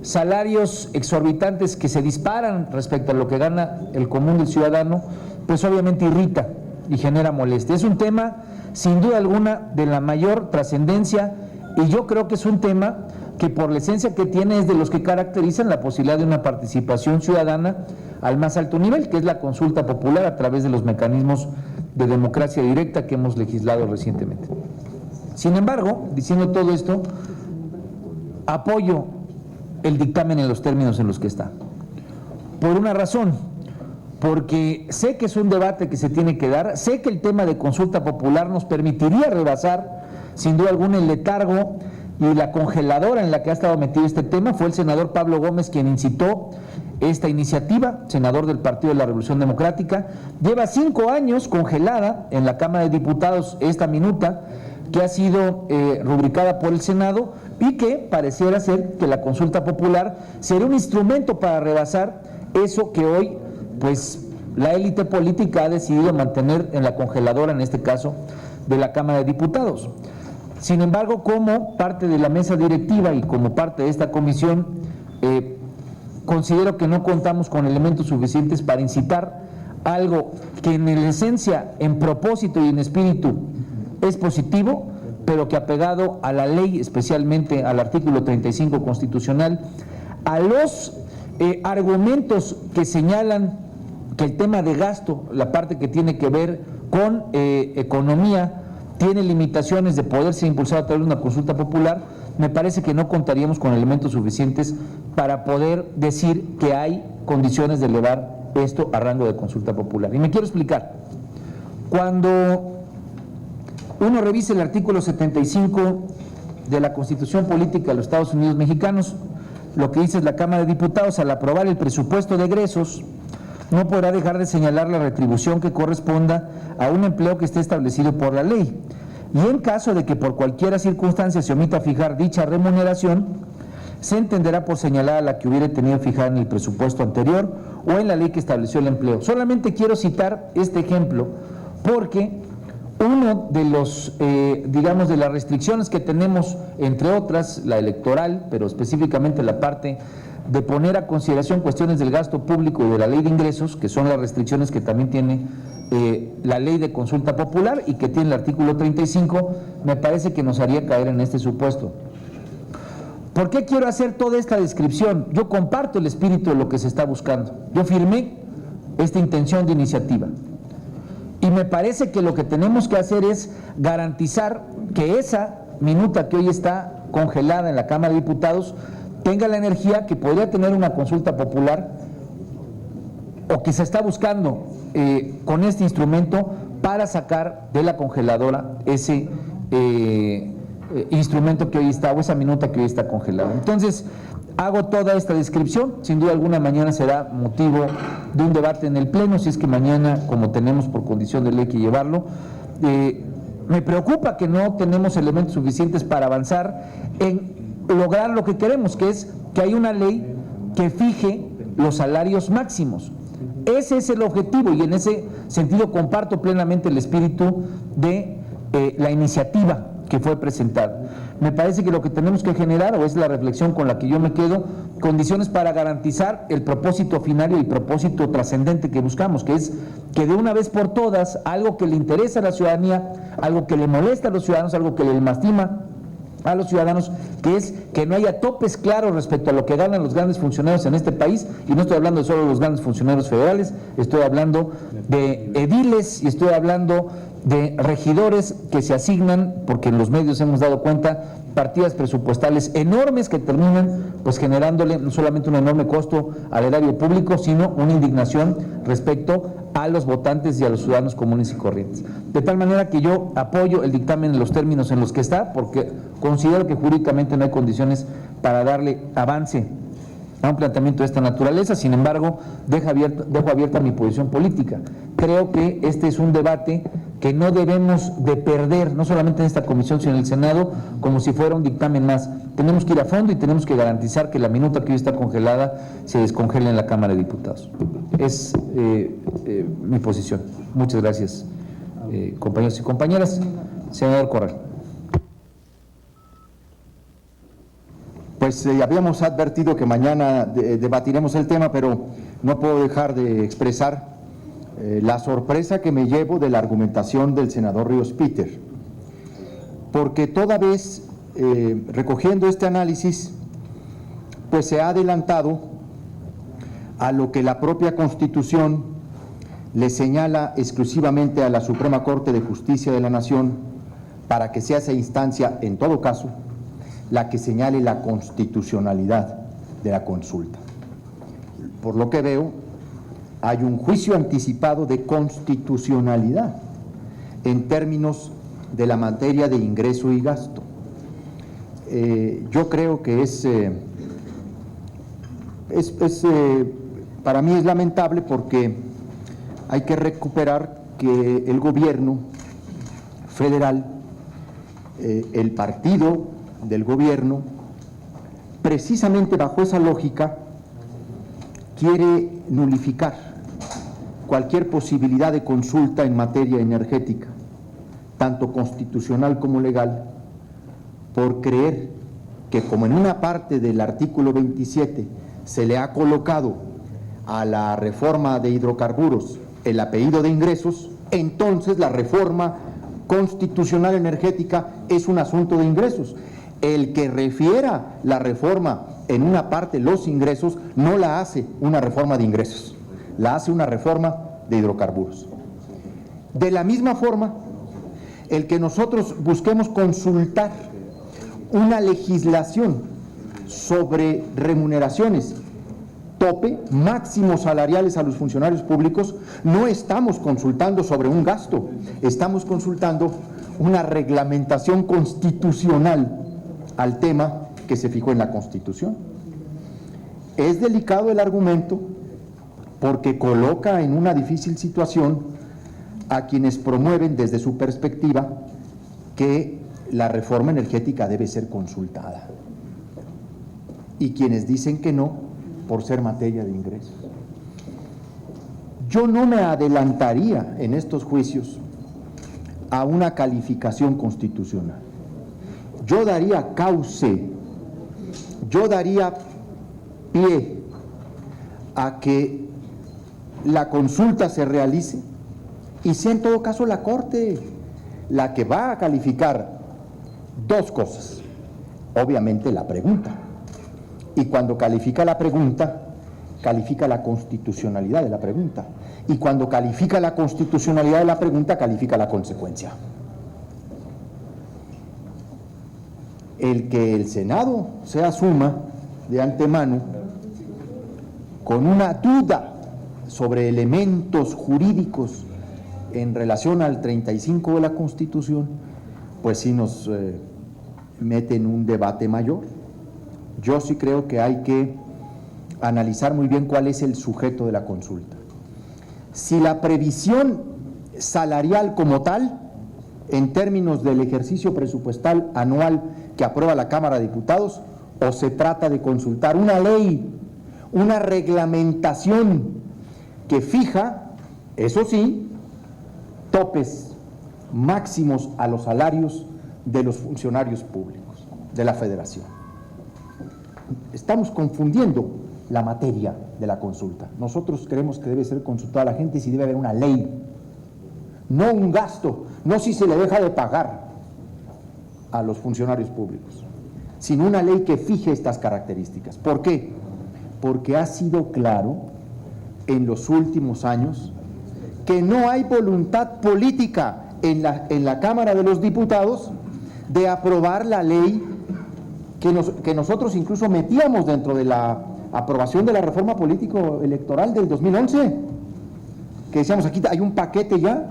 salarios exorbitantes que se disparan respecto a lo que gana el común del ciudadano, pues obviamente irrita y genera molestia. Es un tema, sin duda alguna, de la mayor trascendencia, y yo creo que es un tema que por la esencia que tiene es de los que caracterizan la posibilidad de una participación ciudadana al más alto nivel, que es la consulta popular a través de los mecanismos de democracia directa que hemos legislado recientemente. Sin embargo, diciendo todo esto, apoyo el dictamen en los términos en los que está. Por una razón, porque sé que es un debate que se tiene que dar, sé que el tema de consulta popular nos permitiría rebasar, sin duda alguna, el letargo y la congeladora en la que ha estado metido este tema. Fue el senador Pablo Gómez quien incitó esta iniciativa, senador del Partido de la Revolución Democrática. Lleva 5 años congelada en la Cámara de Diputados esta minuta, que ha sido rubricada por el Senado, y que pareciera ser que la consulta popular sería un instrumento para rebasar eso que hoy, pues, la élite política ha decidido mantener en la congeladora, en este caso, de la Cámara de Diputados. Sin embargo, como parte de la mesa directiva y como parte de esta comisión, considero que no contamos con elementos suficientes para incitar algo que en esencia, en propósito y en espíritu es positivo, pero que apegado a la ley, especialmente al artículo 35 constitucional, a los argumentos que señalan que el tema de gasto, la parte que tiene que ver con economía, tiene limitaciones de poderse impulsar a través de una consulta popular, me parece que no contaríamos con elementos suficientes para poder decir que hay condiciones de elevar esto a rango de consulta popular. Y me quiero explicar. Cuando uno revisa el artículo 75 de la Constitución Política de los Estados Unidos Mexicanos, lo que dice es: la Cámara de Diputados, al aprobar el presupuesto de egresos, no podrá dejar de señalar la retribución que corresponda a un empleo que esté establecido por la ley. Y en caso de que por cualquier circunstancia se omita fijar dicha remuneración, se entenderá por señalada la que hubiera tenido fijada en el presupuesto anterior o en la ley que estableció el empleo. Solamente quiero citar este ejemplo porque uno de los, digamos, de las restricciones que tenemos, entre otras, la electoral, pero específicamente la parte de poner a consideración cuestiones del gasto público y de la ley de ingresos, que son las restricciones que también tiene la ley de consulta popular y que tiene el artículo 35, me parece que nos haría caer en este supuesto. ¿Por qué quiero hacer toda esta descripción? Yo comparto el espíritu de lo que se está buscando. Yo firmé esta intención de iniciativa. Y me parece que lo que tenemos que hacer es garantizar que esa minuta que hoy está congelada en la Cámara de Diputados tenga la energía que podría tener una consulta popular o que se está buscando con este instrumento para sacar de la congeladora ese instrumento que hoy está, o esa minuta que hoy está congelada. Entonces, hago toda esta descripción. Sin duda alguna mañana será motivo de un debate en el Pleno, si es que mañana, como tenemos por condición de ley que llevarlo. Me preocupa que no tenemos elementos suficientes para avanzar en lograr lo que queremos, que es que hay una ley que fije los salarios máximos. Ese es el objetivo y en ese sentido comparto plenamente el espíritu de la iniciativa que fue presentada. Me parece que lo que tenemos que generar, o es la reflexión con la que yo me quedo, condiciones para garantizar el propósito final y el propósito trascendente que buscamos, que es que de una vez por todas, algo que le interesa a la ciudadanía, algo que le molesta a los ciudadanos, algo que le lastima a los ciudadanos, que es que no haya topes claros respecto a lo que ganan los grandes funcionarios en este país, y no estoy hablando de solo los grandes funcionarios federales, estoy hablando de ediles y estoy hablando de regidores que se asignan, porque en los medios hemos dado cuenta, partidas presupuestales enormes que terminan pues generándole no solamente un enorme costo al erario público, sino una indignación respecto a los votantes y a los ciudadanos comunes y corrientes. De tal manera que yo apoyo el dictamen en los términos en los que está, porque considero que jurídicamente no hay condiciones para darle avance a un planteamiento de esta naturaleza. Sin embargo, dejo abierta mi posición política. Creo que este es un debate que no debemos de perder, no solamente en esta comisión, sino en el Senado, como si fuera un dictamen más. Tenemos que ir a fondo y tenemos que garantizar que la minuta que hoy está congelada se descongele en la Cámara de Diputados. Es mi posición. Muchas gracias, compañeros y compañeras. Senador Corral. Pues habíamos advertido que mañana debatiremos el tema, pero no puedo dejar de expresar la sorpresa que me llevo de la argumentación del senador Ríos Peter, porque toda vez recogiendo este análisis, pues se ha adelantado a lo que la propia Constitución le señala exclusivamente a la Suprema Corte de Justicia de la Nación, para que sea esa instancia, en todo caso, la que señale la constitucionalidad de la consulta. Por lo que veo, hay un juicio anticipado de constitucionalidad en términos de la materia de ingreso y gasto. Yo creo que para mí es lamentable, porque hay que recuperar que el gobierno federal, el partido del gobierno, precisamente bajo esa lógica, quiere nulificar cualquier posibilidad de consulta en materia energética, tanto constitucional como legal, por creer que, como en una parte del artículo 27 se le ha colocado a la reforma de hidrocarburos el apellido de ingresos, entonces la reforma constitucional energética es un asunto de ingresos. El que refiera la reforma en una parte los ingresos no la hace una reforma de ingresos, la hace una reforma de hidrocarburos. De la misma forma, el que nosotros busquemos consultar una legislación sobre remuneraciones, tope, máximos salariales a los funcionarios públicos, no estamos consultando sobre un gasto, estamos consultando una reglamentación constitucional al tema que se fijó en la Constitución. Es delicado el argumento, porque coloca en una difícil situación a quienes promueven desde su perspectiva que la reforma energética debe ser consultada, y quienes dicen que no, por ser materia de ingresos. Yo no me adelantaría en estos juicios a una calificación constitucional. Yo daría cauce, yo daría pie a que la consulta se realice y sea en todo caso la Corte la que va a calificar dos cosas. Obviamente la pregunta. Y cuando califica la pregunta, califica la constitucionalidad de la pregunta. Y cuando califica la constitucionalidad de la pregunta, califica la consecuencia. El que el Senado se asuma de antemano con una duda sobre elementos jurídicos en relación al 35 de la Constitución, pues sí nos mete en un debate mayor. Yo sí creo que hay que analizar muy bien cuál es el sujeto de la consulta. Si la previsión salarial como tal, en términos del ejercicio presupuestal anual que aprueba la Cámara de Diputados, o se trata de consultar una ley, una reglamentación que fija, eso sí, topes máximos a los salarios de los funcionarios públicos de la Federación. Estamos confundiendo la materia de la consulta. Nosotros creemos que debe ser consultada la gente si debe haber una ley, no un gasto, no si se le deja de pagar a los funcionarios públicos, sino una ley que fije estas características. ¿Por qué? Porque ha sido claro en los últimos años que no hay voluntad política en la Cámara de los Diputados de aprobar la ley que nosotros incluso metíamos dentro de la aprobación de la reforma político-electoral del 2011, que decíamos aquí hay un paquete ya.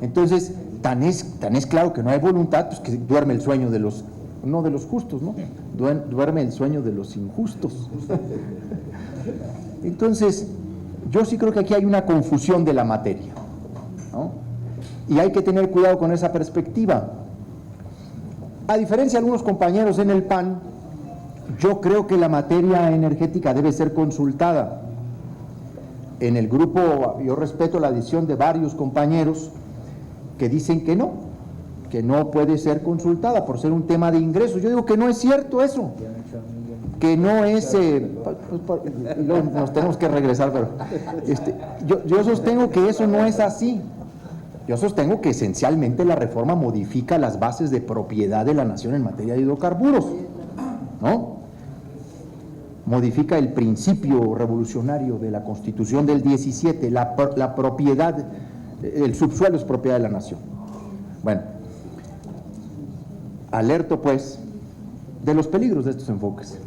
Entonces, tan es claro que no hay voluntad, pues que duerme el sueño de los, no de los justos, ¿no? Duerme el sueño de los injustos. Entonces, yo sí creo que aquí hay una confusión de la materia, ¿no? Y hay que tener cuidado con esa perspectiva. A diferencia de algunos compañeros en el PAN, yo creo que la materia energética debe ser consultada. En el grupo, yo respeto la decisión de varios compañeros que dicen que no puede ser consultada por ser un tema de ingresos. Yo digo que no es cierto eso, que no es, nos tenemos que regresar, pero yo sostengo que eso no es así. Yo sostengo que esencialmente la reforma modifica las bases de propiedad de la nación en materia de hidrocarburos, ¿no? Modifica el principio revolucionario de la Constitución del 17, la propiedad, el subsuelo es propiedad de la nación. Bueno, alerto pues de los peligros de estos enfoques.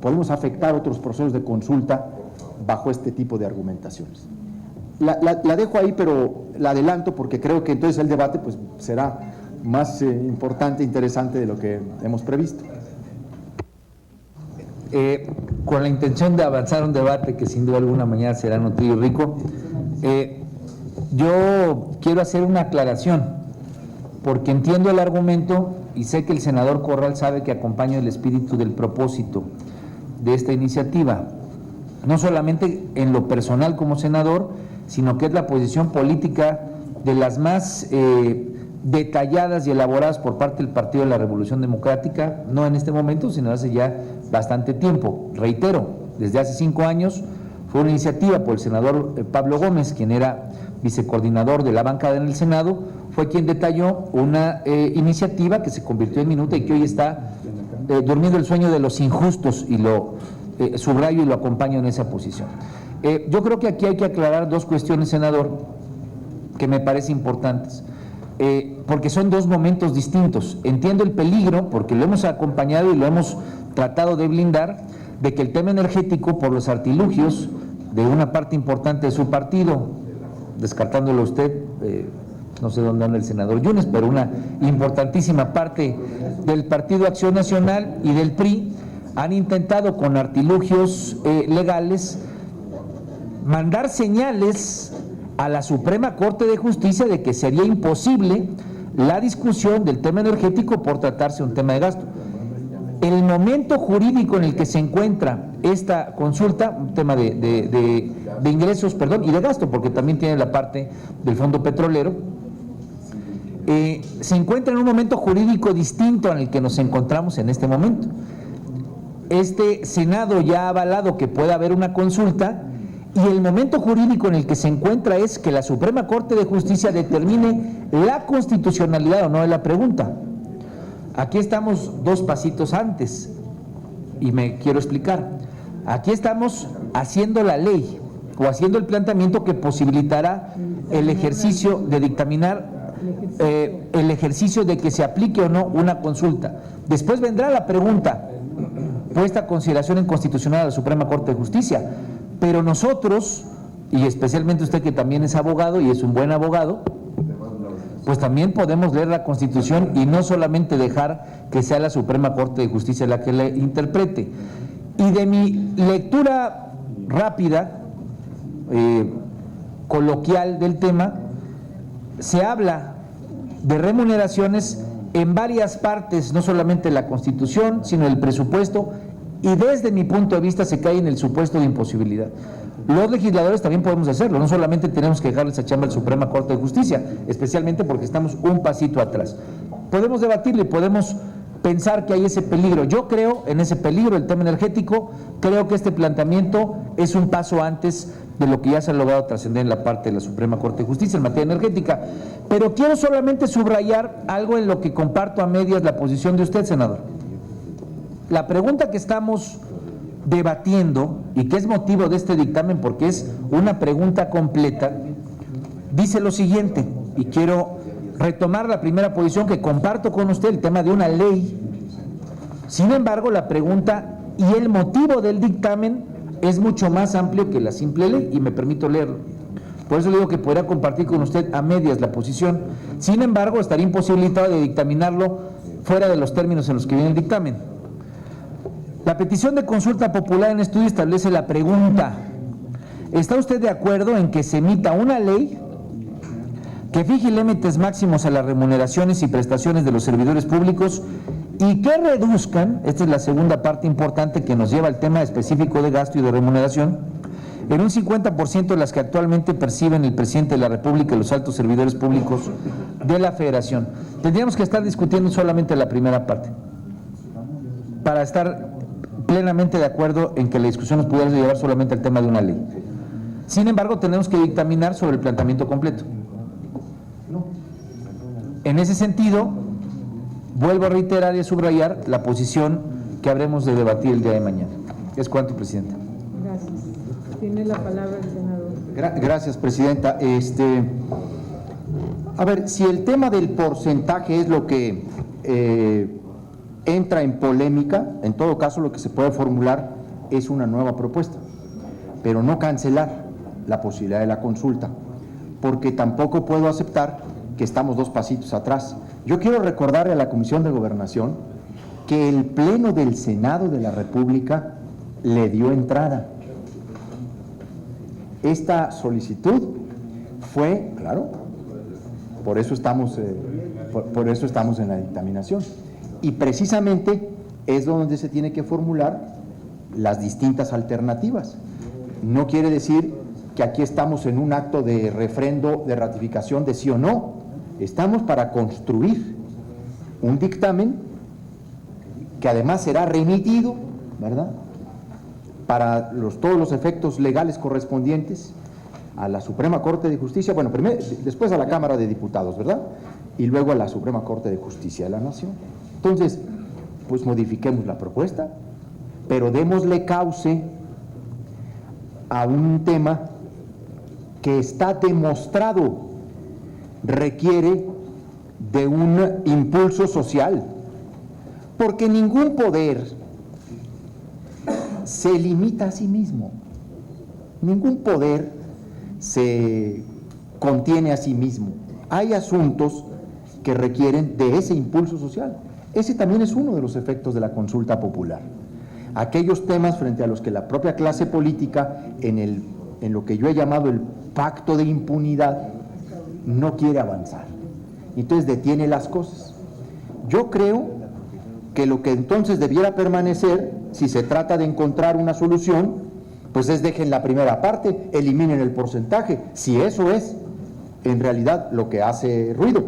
Podemos afectar otros procesos de consulta bajo este tipo de argumentaciones. La dejo ahí, pero la adelanto porque creo que entonces el debate pues será más importante e interesante de lo que hemos previsto. Con la intención de avanzar un debate que sin duda alguna mañana será nutrido y rico, yo quiero hacer una aclaración, porque entiendo el argumento y sé que el senador Corral sabe que acompaña el espíritu del propósito de esta iniciativa, no solamente en lo personal como senador, sino que es la posición política de las más detalladas y elaboradas por parte del Partido de la Revolución Democrática, no en este momento, sino hace ya bastante tiempo. Reitero, desde hace 5 años fue una iniciativa por el senador Pablo Gómez, quien era vicecoordinador de la bancada en el Senado, fue quien detalló una iniciativa que se convirtió en minuta y que hoy está durmiendo el sueño de los injustos, y lo subrayo y lo acompaño en esa posición. Yo creo que aquí hay que aclarar dos cuestiones, senador, que me parecen importantes, porque son dos momentos distintos. Entiendo el peligro, porque lo hemos acompañado y lo hemos tratado de blindar, de que el tema energético, por los artilugios de una parte importante de su partido, descartándolo usted, no sé dónde anda el senador Yunes, pero una importantísima parte del Partido Acción Nacional y del PRI, han intentado con artilugios legales mandar señales a la Suprema Corte de Justicia de que sería imposible la discusión del tema energético por tratarse de un tema de gasto. El momento jurídico en el que se encuentra esta consulta, un tema de ingresos, perdón, y de gasto, porque también tiene la parte del fondo petrolero, se encuentra en un momento jurídico distinto en el que nos encontramos en este momento. este Senado ya ha avalado que pueda haber una consulta y el momento jurídico en el que se encuentra es que la Suprema Corte de Justicia determine la constitucionalidad o no de la pregunta. Aquí estamos 2 pasitos antes y me quiero explicar. Aquí estamos haciendo la ley o haciendo el planteamiento que posibilitará el ejercicio de dictaminar, el ejercicio de que se aplique o no una consulta. Después vendrá la pregunta puesta a consideración en constitucional a la Suprema Corte de Justicia, pero nosotros, y especialmente usted que también es abogado y es un buen abogado, pues también podemos leer la Constitución y no solamente dejar que sea la Suprema Corte de Justicia la que la interprete. Y de mi lectura rápida, coloquial del tema, se habla de remuneraciones en varias partes, no solamente la Constitución, sino el presupuesto, y desde mi punto de vista se cae en el supuesto de imposibilidad. Los legisladores también podemos hacerlo, no solamente tenemos que dejarle esa chamba al Suprema Corte de Justicia, especialmente porque estamos un pasito atrás. Podemos debatirlo y podemos pensar que hay ese peligro. Yo creo en ese peligro, el tema energético, creo que este planteamiento es un paso antes de lo que ya se ha logrado trascender en la parte de la Suprema Corte de Justicia en materia energética. Pero quiero solamente subrayar algo en lo que comparto a medias la posición de usted, senador. La pregunta que estamos debatiendo y que es motivo de este dictamen porque es una pregunta completa, dice lo siguiente, y quiero retomar la primera posición que comparto con usted, el tema de una ley. Sin embargo, la pregunta y el motivo del dictamen es mucho más amplio que la simple ley, y me permito leerlo. Por eso le digo que podría compartir con usted a medias la posición. Sin embargo, estaría imposibilitado de dictaminarlo fuera de los términos en los que viene el dictamen. La petición de consulta popular en estudio establece la pregunta: ¿está usted de acuerdo en que se emita una ley que fije límites máximos a las remuneraciones y prestaciones de los servidores públicos y que reduzcan, esta es la segunda parte importante que nos lleva al tema específico de gasto y de remuneración, en un 50% de las que actualmente perciben el presidente de la República y los altos servidores públicos de la Federación? Tendríamos que estar discutiendo solamente la primera parte para estar plenamente de acuerdo en que la discusión nos pudiera llevar solamente al tema de una ley. Sin embargo, tenemos que dictaminar sobre el planteamiento completo. En ese sentido, vuelvo a reiterar y a subrayar la posición que habremos de debatir el día de mañana. Es cuanto, Presidenta. Gracias. Tiene la palabra el senador. Gracias, Presidenta. A ver, si el tema del porcentaje es lo que entra en polémica, en todo caso lo que se puede formular es una nueva propuesta, pero no cancelar la posibilidad de la consulta, porque tampoco puedo aceptar que estamos 2 pasitos atrás. Yo quiero recordarle a la Comisión de Gobernación que el Pleno del Senado de la República le dio entrada. Esta solicitud fue, claro, por eso estamos en la dictaminación. Y precisamente es donde se tiene que formular las distintas alternativas. No quiere decir que aquí estamos en un acto de refrendo, de ratificación de sí o no. Estamos para construir un dictamen que además será remitido, ¿verdad?, para todos los efectos legales correspondientes a la Suprema Corte de Justicia, bueno, primero, después a la Cámara de Diputados, ¿verdad?, y luego a la Suprema Corte de Justicia de la Nación. Entonces, pues modifiquemos la propuesta, pero démosle cauce a un tema que está demostrado requiere de un impulso social, porque ningún poder se limita a sí mismo, ningún poder se contiene a sí mismo. Hay asuntos que requieren de ese impulso social. Ese también es uno de los efectos de la consulta popular. Aquellos temas frente a los que la propia clase política, en lo que yo he llamado el pacto de impunidad, no quiere avanzar. Entonces detiene las cosas. Yo creo que lo que entonces debiera permanecer, si se trata de encontrar una solución, pues es dejen la primera parte, eliminen el porcentaje, si eso es en realidad lo que hace ruido,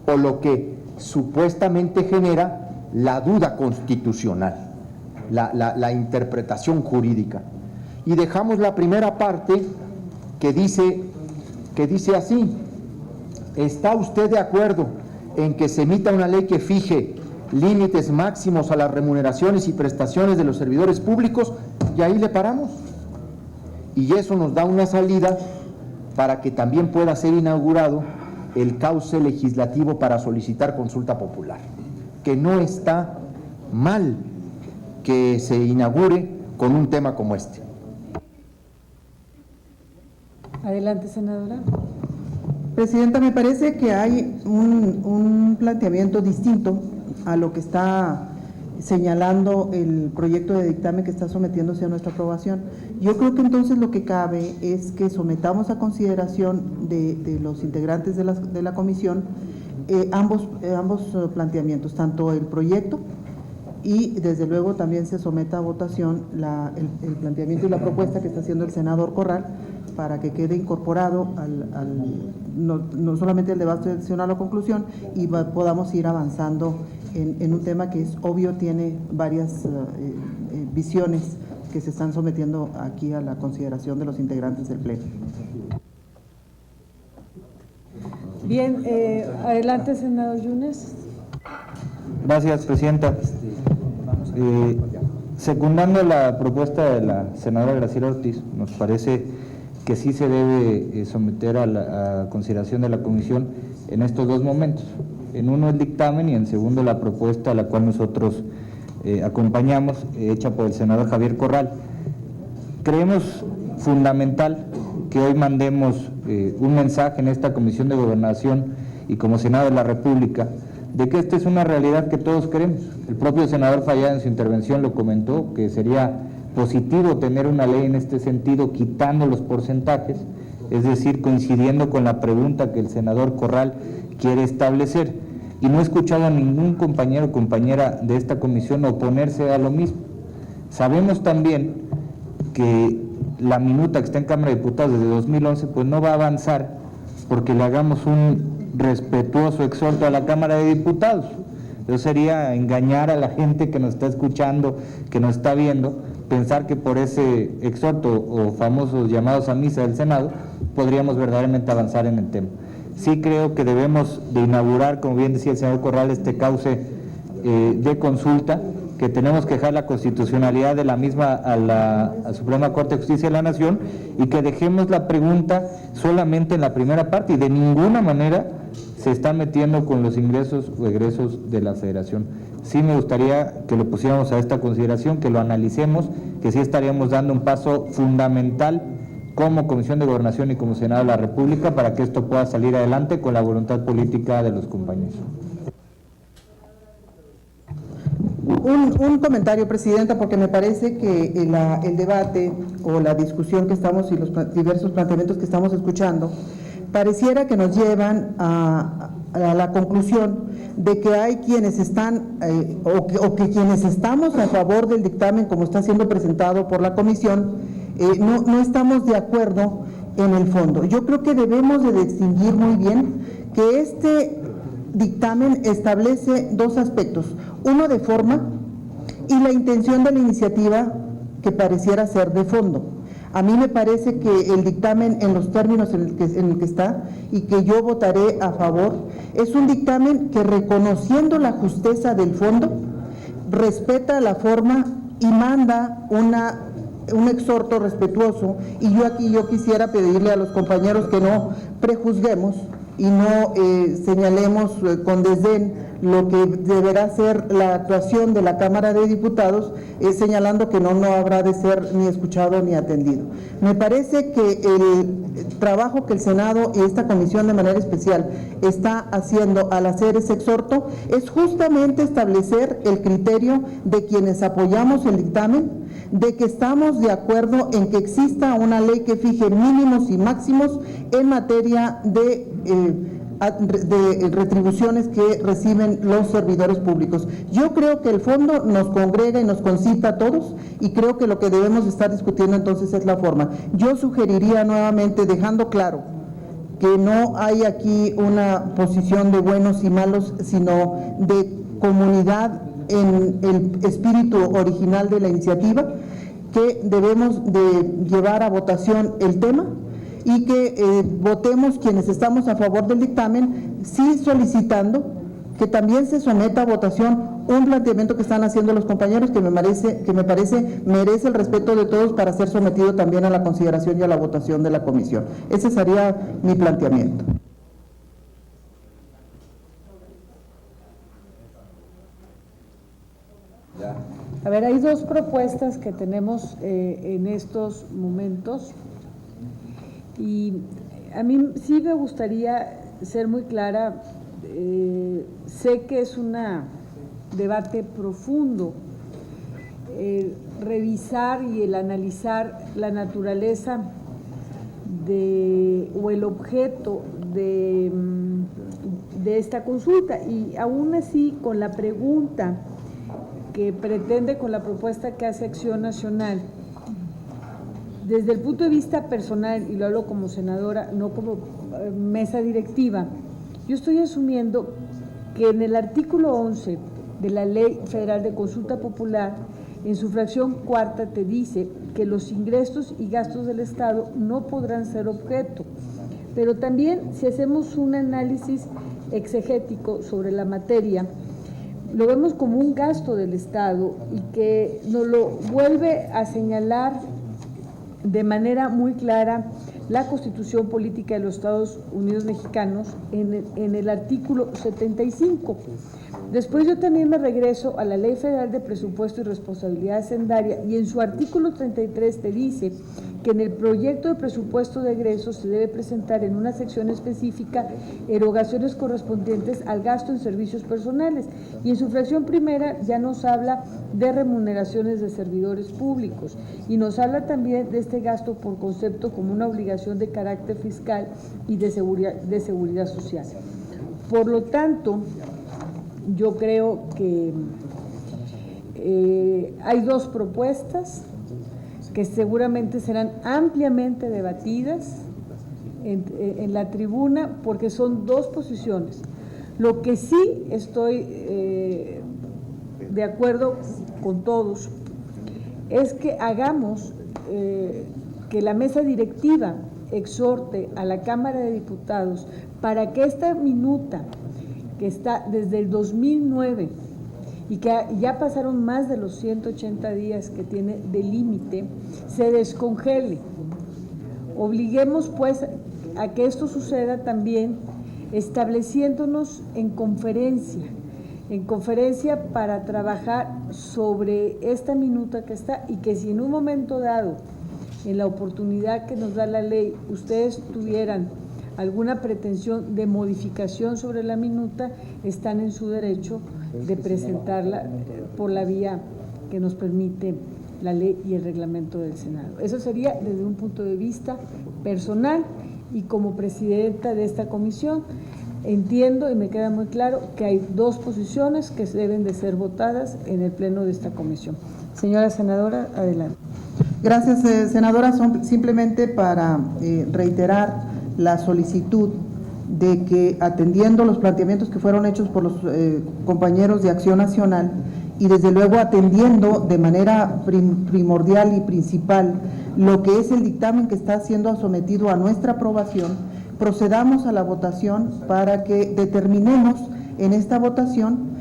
o lo que supuestamente genera la duda constitucional. la interpretación jurídica. Y dejamos la primera parte que dice así: ¿está usted de acuerdo en que se emita una ley que fije límites máximos a las remuneraciones y prestaciones de los servidores públicos? Y ahí le paramos. Y eso nos da una salida para que también pueda ser inaugurado el cauce legislativo para solicitar consulta popular, que no está mal que se inaugure con un tema como este. Adelante, senadora. Presidenta, me parece que hay un planteamiento distinto a lo que está señalando el proyecto de dictamen que está sometiéndose a nuestra aprobación. Yo creo que entonces lo que cabe es que sometamos a consideración de los integrantes de la comisión ambos planteamientos, tanto el proyecto y desde luego también se someta a votación el planteamiento y la propuesta que está haciendo el senador Corral, para que quede incorporado no solamente el debate adicional o conclusión, y podamos ir avanzando en un tema que es obvio, tiene varias visiones que se están sometiendo aquí a la consideración de los integrantes del Pleno. Bien, adelante, senador Yunes. Gracias, presidenta. Secundando la propuesta de la senadora Graciela Ortiz, nos parece que sí se debe someter a consideración de la comisión en estos dos momentos. En uno el dictamen y en segundo la propuesta a la cual nosotros acompañamos, hecha por el senador Javier Corral. Creemos fundamental que hoy mandemos un mensaje en esta Comisión de Gobernación y como Senado de la República de que esta es una realidad que todos queremos. El propio senador Fayad en su intervención lo comentó, que sería positivo tener una ley en este sentido, quitando los porcentajes, es decir, coincidiendo con la pregunta que el senador Corral quiere establecer. Y no he escuchado a ningún compañero o compañera de esta comisión oponerse a lo mismo. Sabemos también que la minuta que está en Cámara de Diputados desde 2011 pues no va a avanzar porque le hagamos un respetuoso exhorto a la Cámara de Diputados. Eso sería engañar a la gente que nos está escuchando, que nos está viendo, pensar que por ese exhorto o famosos llamados a misa del Senado podríamos verdaderamente avanzar en el tema. Sí creo que debemos de inaugurar, como bien decía el senador Corral, este cauce de consulta, que tenemos que dejar la constitucionalidad de la misma a la Suprema Corte de Justicia de la Nación y que dejemos la pregunta solamente en la primera parte y de ninguna manera se están metiendo con los ingresos o egresos de la Federación. Sí me gustaría que lo pusiéramos a esta consideración, que lo analicemos, que sí estaríamos dando un paso fundamental como Comisión de Gobernación y como Senado de la República para que esto pueda salir adelante con la voluntad política de los compañeros. Un comentario, Presidenta, porque me parece que el debate o la discusión que estamos y los diversos planteamientos que estamos escuchando pareciera que nos llevan a la conclusión de que hay quienes están o que quienes estamos a favor del dictamen como está siendo presentado por la comisión no estamos de acuerdo en el fondo. Yo creo que debemos de distinguir muy bien que este dictamen establece dos aspectos, uno de forma y la intención de la iniciativa que pareciera ser de fondo. A mí me parece que el dictamen en los términos en el que está y que yo votaré a favor es un dictamen que, reconociendo la justeza del fondo, respeta la forma y manda un exhorto respetuoso, y yo quisiera pedirle a los compañeros que no prejuzguemos y no señalemos con desdén lo que deberá ser la actuación de la Cámara de Diputados, señalando que no habrá de ser ni escuchado ni atendido. Me parece que el trabajo que el Senado y esta comisión de manera especial está haciendo al hacer ese exhorto es justamente establecer el criterio de quienes apoyamos el dictamen, de que estamos de acuerdo en que exista una ley que fije mínimos y máximos en materia de retribuciones que reciben los servidores públicos. Yo creo que el fondo nos congrega y nos concita a todos, y creo que lo que debemos estar discutiendo entonces es la forma. Yo sugeriría nuevamente, dejando claro que no hay aquí una posición de buenos y malos, sino de comunidad en el espíritu original de la iniciativa, que debemos de llevar a votación el tema y que votemos quienes estamos a favor del dictamen, sí solicitando que también se someta a votación un planteamiento que están haciendo los compañeros que me parece merece el respeto de todos para ser sometido también a la consideración y a la votación de la comisión. Ese sería mi planteamiento. A ver, hay dos propuestas que tenemos en estos momentos y a mí sí me gustaría ser muy clara. Sé que es un debate profundo revisar y el analizar la naturaleza o el objeto de esta consulta, y aún así con la pregunta que pretende, con la propuesta que hace Acción Nacional, desde el punto de vista personal, y lo hablo como senadora, no como mesa directiva, yo estoy asumiendo que en el artículo 11 de la Ley Federal de Consulta Popular, en su fracción cuarta te dice que los ingresos y gastos del Estado no podrán ser objeto, pero también si hacemos un análisis exegético sobre la materia, lo vemos como un gasto del Estado y que nos lo vuelve a señalar de manera muy clara la Constitución Política de los Estados Unidos Mexicanos en el artículo 75. Después yo también me regreso a la Ley Federal de Presupuesto y Responsabilidad Hacendaria y en su artículo 33 te dice que en el proyecto de presupuesto de egresos se debe presentar en una sección específica erogaciones correspondientes al gasto en servicios personales, y en su fracción primera ya nos habla de remuneraciones de servidores públicos y nos habla también de este gasto por concepto como una obligación de carácter fiscal y de seguridad social. Por lo tanto, yo creo que hay dos propuestas que seguramente serán ampliamente debatidas en la tribuna, porque son dos posiciones. Lo que sí estoy de acuerdo con todos es que hagamos que la mesa directiva exhorte a la Cámara de Diputados para que esta minuta, que está desde el 2009 y que ya pasaron más de los 180 días que tiene de límite, se descongele. Obliguemos pues a que esto suceda también estableciéndonos en conferencia para trabajar sobre esta minuta que está, y que si en un momento dado, en la oportunidad que nos da la ley, ustedes tuvieran alguna pretensión de modificación sobre la minuta, están en su derecho de presentarla por la vía que nos permite la ley y el reglamento del Senado. Eso sería desde un punto de vista personal, y como presidenta de esta comisión entiendo y me queda muy claro que hay dos posiciones que deben de ser votadas en el pleno de esta comisión. Señora senadora, adelante. Gracias, senadora. Simplemente para reiterar la solicitud de que, atendiendo los planteamientos que fueron hechos por los compañeros de Acción Nacional y desde luego atendiendo de manera primordial y principal lo que es el dictamen que está siendo sometido a nuestra aprobación, procedamos a la votación para que determinemos en esta votación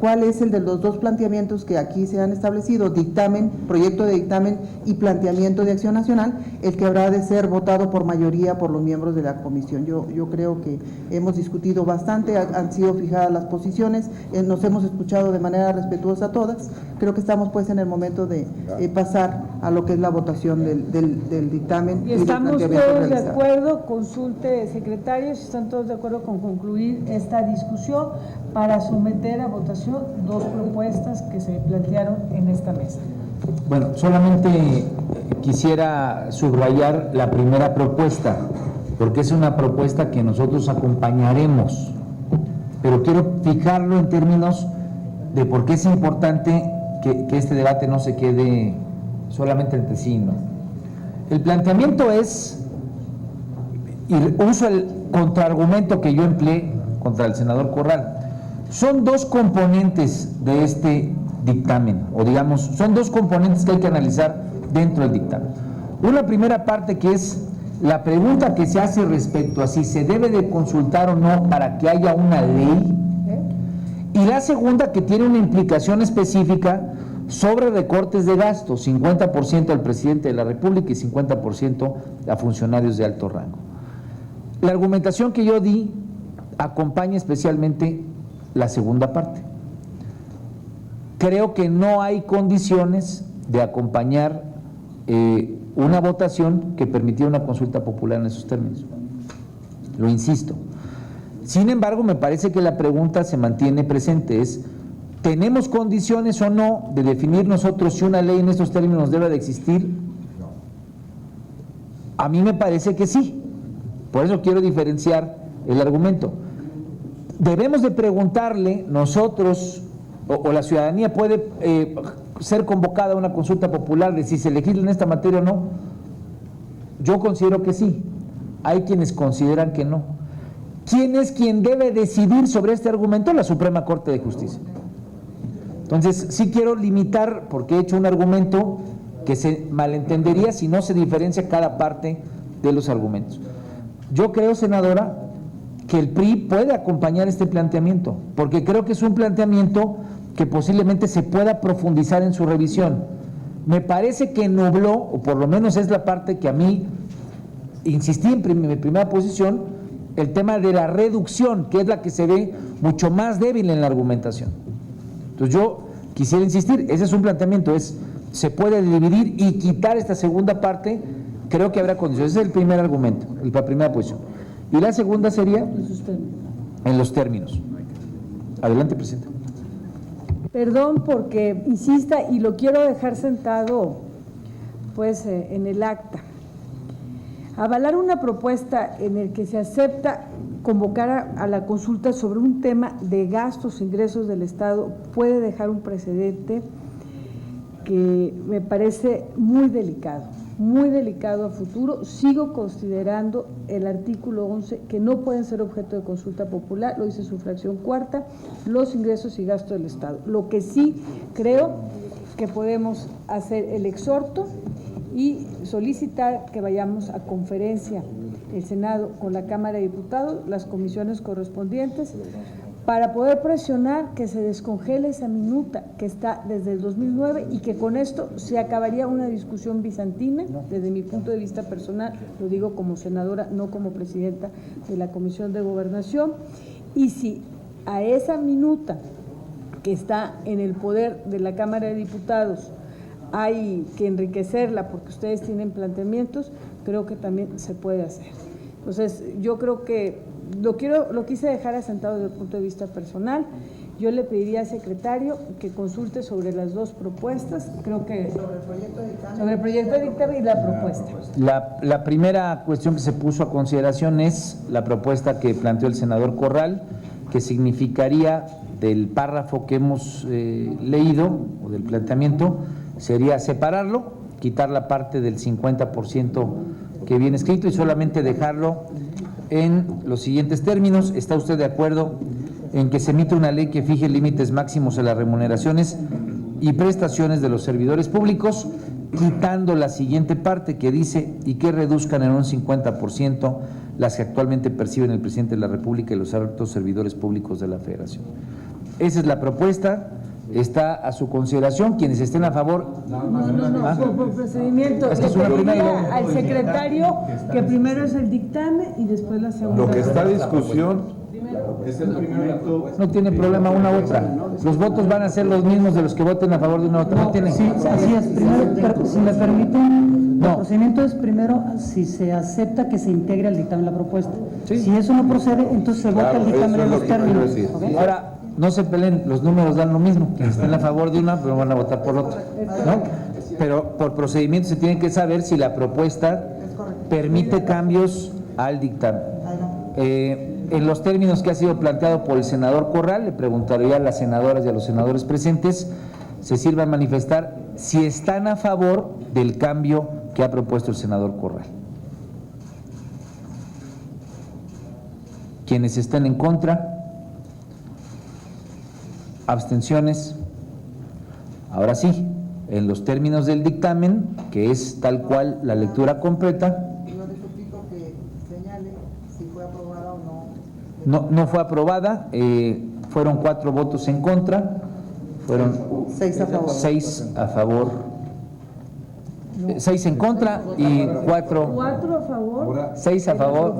cuál es el de los dos planteamientos que aquí se han establecido, dictamen, proyecto de dictamen y planteamiento de Acción Nacional, el que habrá de ser votado por mayoría por los miembros de la comisión. Yo creo que hemos discutido bastante, han sido fijadas las posiciones, nos hemos escuchado de manera respetuosa todas. Creo que estamos pues en el momento de pasar a lo que es la votación del dictamen. Y estamos todos de acuerdo, consulte secretarios, están todos de acuerdo con concluir esta discusión para someter a votación dos propuestas que se plantearon en esta mesa. Bueno, solamente quisiera subrayar la primera propuesta, porque es una propuesta que nosotros acompañaremos, pero quiero fijarlo en términos de por qué es importante que este debate no se quede solamente entre sí, ¿no? El planteamiento es, y uso el contraargumento que yo empleé contra el senador Corral, Son dos componentes de este dictamen, o digamos, son dos componentes que hay que analizar dentro del dictamen. Una primera parte que es la pregunta que se hace respecto a si se debe de consultar o no para que haya una ley, y la segunda que tiene una implicación específica sobre recortes de gastos, 50% al presidente de la República y 50% a funcionarios de alto rango. La argumentación que yo di acompaña especialmente la segunda parte. Creo que no hay condiciones de acompañar una votación que permitiera una consulta popular en esos términos. Lo insisto. Sin embargo, me parece que la pregunta se mantiene presente, es ¿tenemos condiciones o no de definir nosotros si una ley en estos términos debe de existir? A mí me parece que sí, por eso quiero diferenciar el argumento. Debemos de preguntarle nosotros, o la ciudadanía puede ser convocada a una consulta popular de si se legisla en esta materia o no. Yo considero que sí, hay quienes consideran que no. ¿Quién es quien debe decidir sobre este argumento? La Suprema Corte de Justicia. Entonces, sí quiero limitar, porque he hecho un argumento que se malentendería si no se diferencia cada parte de los argumentos. Yo creo, senadora, que el PRI puede acompañar este planteamiento, porque creo que es un planteamiento que posiblemente se pueda profundizar en su revisión. Me parece que nubló, o por lo menos es la parte que a mí insistí en mi primera posición, el tema de la reducción, que es la que se ve mucho más débil en la argumentación. Entonces yo quisiera insistir, ese es un planteamiento, se puede dividir y quitar esta segunda parte, creo que habrá condiciones. Ese es el primer argumento, la primera posición. Y la segunda sería en los términos. Adelante, presidenta. Perdón porque insista y lo quiero dejar sentado pues en el acta. Avalar una propuesta en el que se acepta convocar a la consulta sobre un tema de gastos e ingresos del Estado puede dejar un precedente que me parece muy delicado a futuro. Sigo considerando el artículo 11 que no pueden ser objeto de consulta popular, lo dice su fracción cuarta, los ingresos y gastos del Estado. Lo que sí creo que podemos hacer el exhorto y solicitar que vayamos a conferencia el Senado con la Cámara de Diputados, las comisiones correspondientes, para poder presionar que se descongele esa minuta que está desde el 2009 y que con esto se acabaría una discusión bizantina, desde mi punto de vista personal, lo digo como senadora, no como presidenta de la Comisión de Gobernación, y si a esa minuta que está en el poder de la Cámara de Diputados hay que enriquecerla porque ustedes tienen planteamientos, creo que también se puede hacer. Entonces, yo creo que lo quise dejar asentado desde el punto de vista personal. Yo le pediría al secretario que consulte sobre las dos propuestas, creo que sobre el proyecto de dictamen y la propuesta. La primera cuestión que se puso a consideración es la propuesta que planteó el senador Corral, que significaría del párrafo que hemos leído, o del planteamiento, sería separarlo, quitar la parte del 50% que viene escrito y solamente dejarlo en los siguientes términos. ¿Está usted de acuerdo en que se emite una ley que fije límites máximos a las remuneraciones y prestaciones de los servidores públicos, quitando la siguiente parte que dice y que reduzcan en un 50% las que actualmente perciben el presidente de la República y los altos servidores públicos de la Federación? Esa es la propuesta. Está a su consideración. Quienes estén a favor. Por procedimiento. Esta es una primera. Al secretario que primero es el dictamen y después la segunda. Lo que está en discusión es el documento. No tiene problema una u otra. Los votos van a ser los mismos de los que voten a favor de una u otra. No tiene. Sí, así es. Primero, si me permiten, el procedimiento es primero si se acepta que se integre al dictamen la propuesta. Sí. Si eso no procede, entonces se vota el dictamen en los términos. ¿Okay? Ahora, no se peleen, los números dan lo mismo. Quienes estén a favor de una, pero van a votar por otra, ¿no? Pero por procedimiento se tiene que saber si la propuesta permite cambios al dictamen. En los términos que ha sido planteado por el senador Corral, le preguntaría a las senadoras y a los senadores presentes, se sirvan a manifestar si están a favor del cambio que ha propuesto el senador Corral. Quienes estén en contra. abstenciones. Ahora sí, en los términos del dictamen, que es tal cual la lectura completa. Yo le suplico que señale si fue aprobada o no. No fue aprobada, fueron 4 votos en contra, fueron 6 a favor. 6 a favor, 6 en contra y 4 4 a favor. 6 a favor,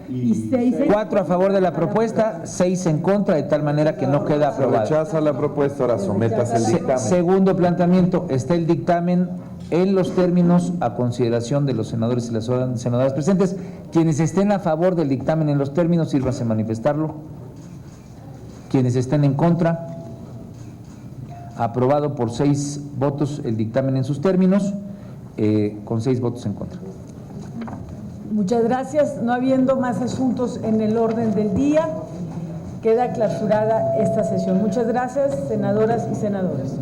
Y 6 4 a favor de la propuesta, 6 en contra, de tal manera que no queda aprobada. Rechaza la propuesta, ahora sometas el dictamen. Segundo planteamiento, está el dictamen en los términos a consideración de los senadores y las senadoras presentes. Quienes estén a favor del dictamen en los términos, sírvanse a manifestarlo. Quienes estén en contra, aprobado por 6 votos el dictamen en sus términos, con 6 votos en contra. Muchas gracias. No habiendo más asuntos en el orden del día, queda clausurada esta sesión. Muchas gracias, senadoras y senadores.